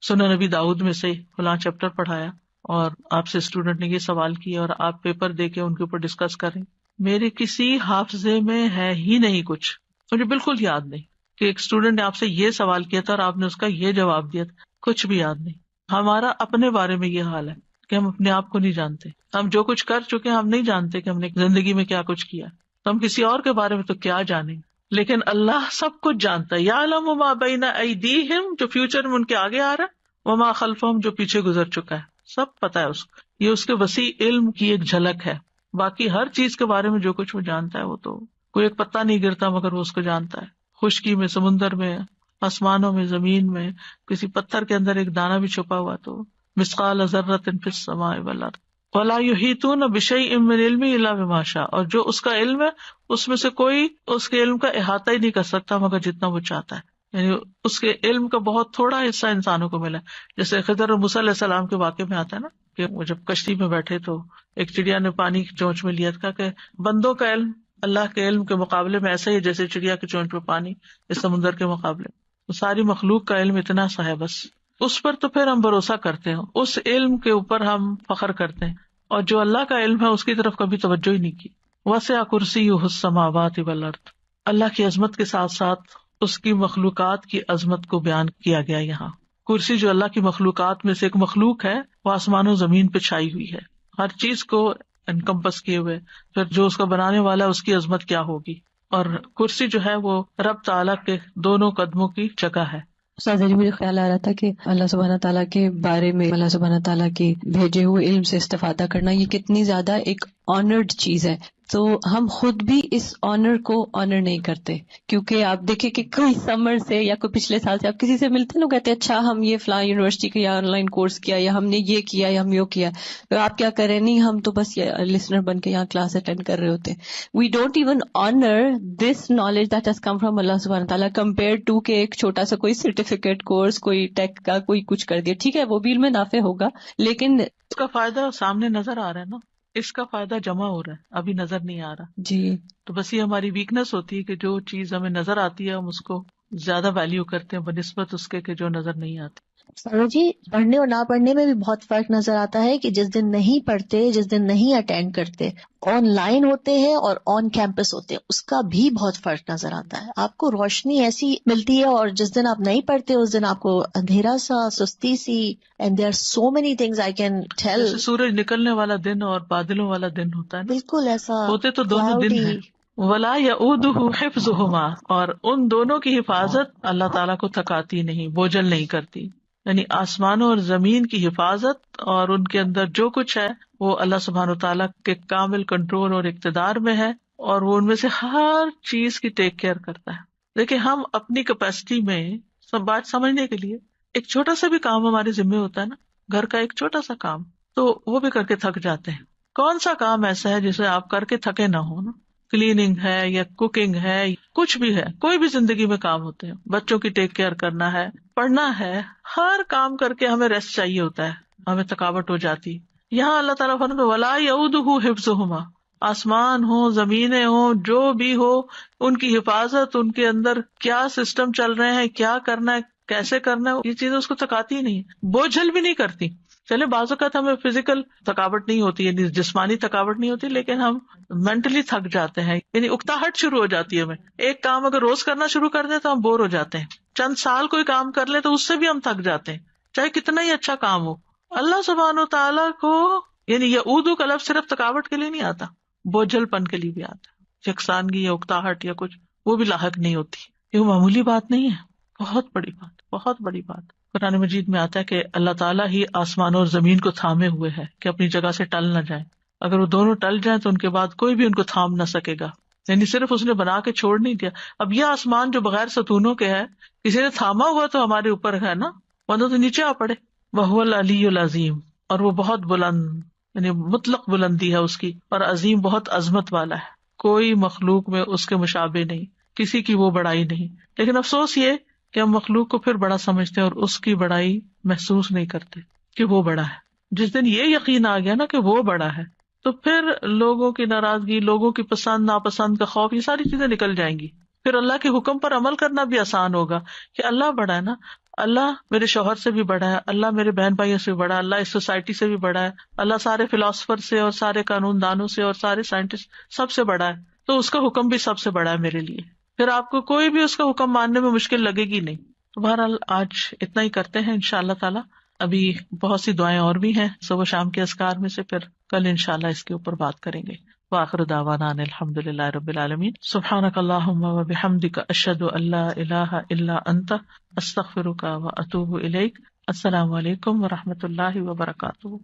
سنن نبی داؤد میں سے فلاں چیپٹر پڑھایا اور آپ سے اسٹوڈنٹ نے یہ سوال کیا اور آپ پیپر دے کے ان کے اوپر ڈسکس کریں. میرے کسی حافظے میں ہے ہی نہیں کچھ، مجھے بالکل یاد نہیں کہ ایک اسٹوڈنٹ نے آپ سے یہ سوال کیا تھا اور آپ نے اس کا یہ جواب دیا تھا، کچھ بھی یاد نہیں. ہمارا اپنے بارے میں یہ حال ہے کہ ہم اپنے آپ کو نہیں جانتے. ہم جو کچھ کر چکے ہم نہیں جانتے کہ ہم نے زندگی میں کیا کچھ کیا، تو ہم کسی اور کے بارے میں تو کیا جانیں. لیکن اللہ سب کچھ جانتا ہے. یعلم ما بین ایدیہم، جو فیوچر میں ان کے آگے آ رہا ہے، وما خلفہم، جو پیچھے گزر چکا ہے، سب پتا ہے اس کو. یہ اس کے وسیع علم کی ایک جھلک ہے. باقی ہر چیز کے بارے میں جو کچھ وہ جانتا ہے، وہ تو کوئی ایک پتا نہیں گرتا مگر وہ اس کو جانتا ہے. خشکی میں، سمندر میں، آسمانوں میں، زمین میں، کسی پتھر کے اندر ایک دانہ بھی چھپا ہوا تو مثقال ذرۃ فی السماء والارض ولا یحیطون بشیء من علمہ الا بما شاء، اور جو اس کا علم ہے اس میں سے کوئی اس کے علم کا احاطہ ہی نہیں کر سکتا مگر جتنا وہ چاہتا ہے. یعنی اس کے علم کا بہت تھوڑا حصہ انسانوں کو ملا. جیسے خضر اور موسیٰ علیہ السلام کے واقعے میں آتا ہے نا کہ وہ جب کشتی میں بیٹھے تو ایک چڑیا نے پانی کی چونچ میں لیا تھا کہ بندوں کا علم اللہ کے علم کے مقابلے میں ایسا ہی جیسے چڑیا کی چونچ میں پانی اس سمندر کے مقابلے. ساری مخلوق کا علم اتنا سا ہے، بس اس پر تو پھر ہم بھروسہ کرتے ہیں، اس علم کے اوپر ہم فخر کرتے ہیں، اور جو اللہ کا علم ہے اس کی طرف کبھی توجہ ہی نہیں کی. وسع کرسیہ السماوات والارض، اللہ کی عظمت کے ساتھ ساتھ اس کی مخلوقات کی عظمت کو بیان کیا گیا. یہاں کرسی جو اللہ کی مخلوقات میں سے ایک مخلوق ہے، وہ آسمان و زمین پہ چھائی ہوئی ہے، ہر چیز کو انکمپس کیے ہوئے. پھر جو اس کا بنانے والا ہے اس کی عظمت کیا ہوگی. اور کرسی جو ہے وہ رب تعالیٰ کے دونوں قدموں کی جگہ ہے. استاد جی مجھے خیال آ رہا تھا کہ اللہ سبحانہ تعالیٰ کے بارے میں، اللہ سبحانہ تعالیٰ کے بھیجے ہوئے علم سے استفادہ کرنا یہ کتنی زیادہ ایک آنرڈ چیز ہے. تو ہم خود بھی اس آنر کو آنر نہیں کرتے، کیونکہ آپ دیکھیں کہ کوئی سمر سے یا کوئی پچھلے سال سے آپ کسی سے ملتے ہیں، لوگ کہتے ہیں اچھا ہم یہ فلاں یونیورسٹی کا یا آن لائن کورس کیا یا ہم نے یہ کیا یا ہم یہ کیا، تو آپ کیا کریں؟ نہیں، ہم تو بس لسنر بن کے یہاں کلاس اٹینڈ کر رہے ہوتے ہیں. We don't even honour this knowledge that has come from Allah سبحانہ تعالیٰ کمپیئر ٹو کہ ایک چھوٹا سا کوئی سرٹیفکیٹ کورس، کوئی ٹیک کا کوئی کچھ کر دیا. ٹھیک ہے وہ بھی علم نافع ہوگا، لیکن اس کا فائدہ سامنے نظر آ رہا ہے نا، اس کا فائدہ جمع ہو رہا ہے، ابھی نظر نہیں آ رہا. جی تو بس یہ ہماری ویکنس ہوتی ہے کہ جو چیز ہمیں نظر آتی ہے ہم اس کو زیادہ ویلیو کرتے ہیں بنسبت اس کے کہ جو نظر نہیں آتی. سارا جی پڑھنے اور نہ پڑھنے میں بھی بہت فرق نظر آتا ہے کہ جس دن نہیں پڑھتے، جس دن نہیں اٹینڈ کرتے، آن لائن ہوتے ہیں اور آن کیمپس ہوتے ہیں، اس کا بھی بہت فرق نظر آتا ہے. آپ کو روشنی ایسی ملتی ہے، اور جس دن آپ نہیں پڑھتے اس دن آپ کو اندھیرا سا، سستی سی. And there are so many things I can tell. جیسے سورج نکلنے والا دن اور بادلوں والا دن ہوتا ہے نا، بالکل ایسا ہوتے تو دونوں دن ہیں. ولا یؤودہ حفظہما، اور ان دونوں کی حفاظت اللہ تعالیٰ کو تھکاتی نہیں، بوجھل نہیں کرتی. یعنی آسمانوں اور زمین کی حفاظت اور ان کے اندر جو کچھ ہے وہ اللہ سبحانہ وتعالیٰ کے کامل کنٹرول اور اقتدار میں ہے، اور وہ ان میں سے ہر چیز کی ٹیک کیئر کرتا ہے. دیکھیں ہم اپنی کیپیسٹی میں سب بات سمجھنے کے لیے ایک چھوٹا سا بھی کام ہمارے ذمہ ہوتا ہے نا، گھر کا ایک چھوٹا سا کام، تو وہ بھی کر کے تھک جاتے ہیں. کون سا کام ایسا ہے جسے آپ کر کے تھکے نہ ہو نا؟ کلیننگ ہے یا کوکنگ ہے، کچھ بھی ہے، کوئی بھی زندگی میں کام ہوتے ہیں، بچوں کی ٹیک کیئر کرنا ہے، پڑھنا ہے، ہر کام کر کے ہمیں ریسٹ چاہیے ہوتا ہے، ہمیں تھکاوٹ ہو جاتی. یہاں اللہ تعالیٰ فرماتا ہے ولا یؤودہ حفظہما، آسمان ہو، زمینیں ہو، جو بھی ہو، ان کی حفاظت، ان کے اندر کیا سسٹم چل رہے ہیں، کیا کرنا ہے، کیسے کرنا ہے، یہ چیزیں اس کو تھکاتی نہیں، بوجھل بھی نہیں کرتی. چلے بعض اوقات ہمیں فزیکل تھکاوٹ نہیں ہوتی، یعنی جسمانی تھکاوٹ نہیں ہوتی، لیکن ہم مینٹلی تھک جاتے ہیں، یعنی اکتاہٹ شروع ہو جاتی ہے ہمیں. ایک کام اگر روز کرنا شروع کر دیں تو ہم بور ہو جاتے ہیں، چند سال کوئی کام کر لیں تو اس سے بھی ہم تھک جاتے ہیں، چاہے کتنا ہی اچھا کام ہو. اللہ سبحانہ وتعالیٰ کو یعنی یعودو کا لفظ صرف تھکاوٹ کے لیے نہیں آتا، بوجھل پن کے لیے بھی آتا ہے. یکسانگی یا اکتاہٹ یا کچھ وہ بھی لاحق نہیں ہوتی. یہ معمولی بات نہیں ہے، بہت بڑی بات، بہت بڑی بات. قرآن مجید میں آتا ہے کہ اللہ تعالیٰ ہی آسمان اور زمین کو تھامے ہوئے ہے کہ اپنی جگہ سے ٹل نہ جائیں. اگر وہ دونوں ٹل جائیں تو ان کے بعد کوئی بھی ان کو تھام نہ سکے گا. یعنی صرف اس نے بنا کے چھوڑ نہیں دیا. اب یہ آسمان جو بغیر ستونوں کے ہے، کسی نے تھاما ہوا تو ہمارے اوپر ہے نا، ورنہ تو نیچے آ پڑے. وَهُوَ الْعَلِيُّ الْعَظِيمُ، اور وہ بہت بلند، یعنی مطلق بلندی ہے اس کی، اور عظیم بہت عظمت والا ہے. کوئی مخلوق میں اس کے مشابہ نہیں، کسی کی وہ بڑائی نہیں. لیکن افسوس یہ کہ ہم مخلوق کو پھر بڑا سمجھتے ہیں اور اس کی بڑائی محسوس نہیں کرتے کہ وہ بڑا ہے. جس دن یہ یقین آ گیا نا کہ وہ بڑا ہے، تو پھر لوگوں کی ناراضگی، لوگوں کی پسند ناپسند کا خوف، یہ ساری چیزیں نکل جائیں گی. پھر اللہ کے حکم پر عمل کرنا بھی آسان ہوگا کہ اللہ بڑا ہے نا، اللہ میرے شوہر سے بھی بڑا ہے، اللہ میرے بہن بھائیوں سے بھی بڑا ہے، اللہ اس سوسائٹی سے بھی بڑا ہے، اللہ سارے فلاسفر سے اور سارے قانون دانوں سے اور سارے سائنٹسٹ سب سے بڑا ہے، تو اس کا حکم بھی سب سے بڑا ہے میرے لیے. پھر آپ کو کوئی بھی اس کا حکم ماننے میں مشکل لگے گی نہیں. تو بہرحال آج اتنا ہی کرتے ہیں انشاءاللہ تعالی. ابھی بہت سی دعائیں اور بھی ہیں صبح شام کے اذکار میں سے، پھر کل انشاءاللہ اس کے اوپر بات کریں گے. وآخر دعوانا ان الحمد للہ رب العالمین. سبحانک اللہم وبحمدک، اشہد ان لا الہ الا انت، استغفرک واتوب الیک. السلام علیکم ورحمۃ اللہ وبرکاتہ.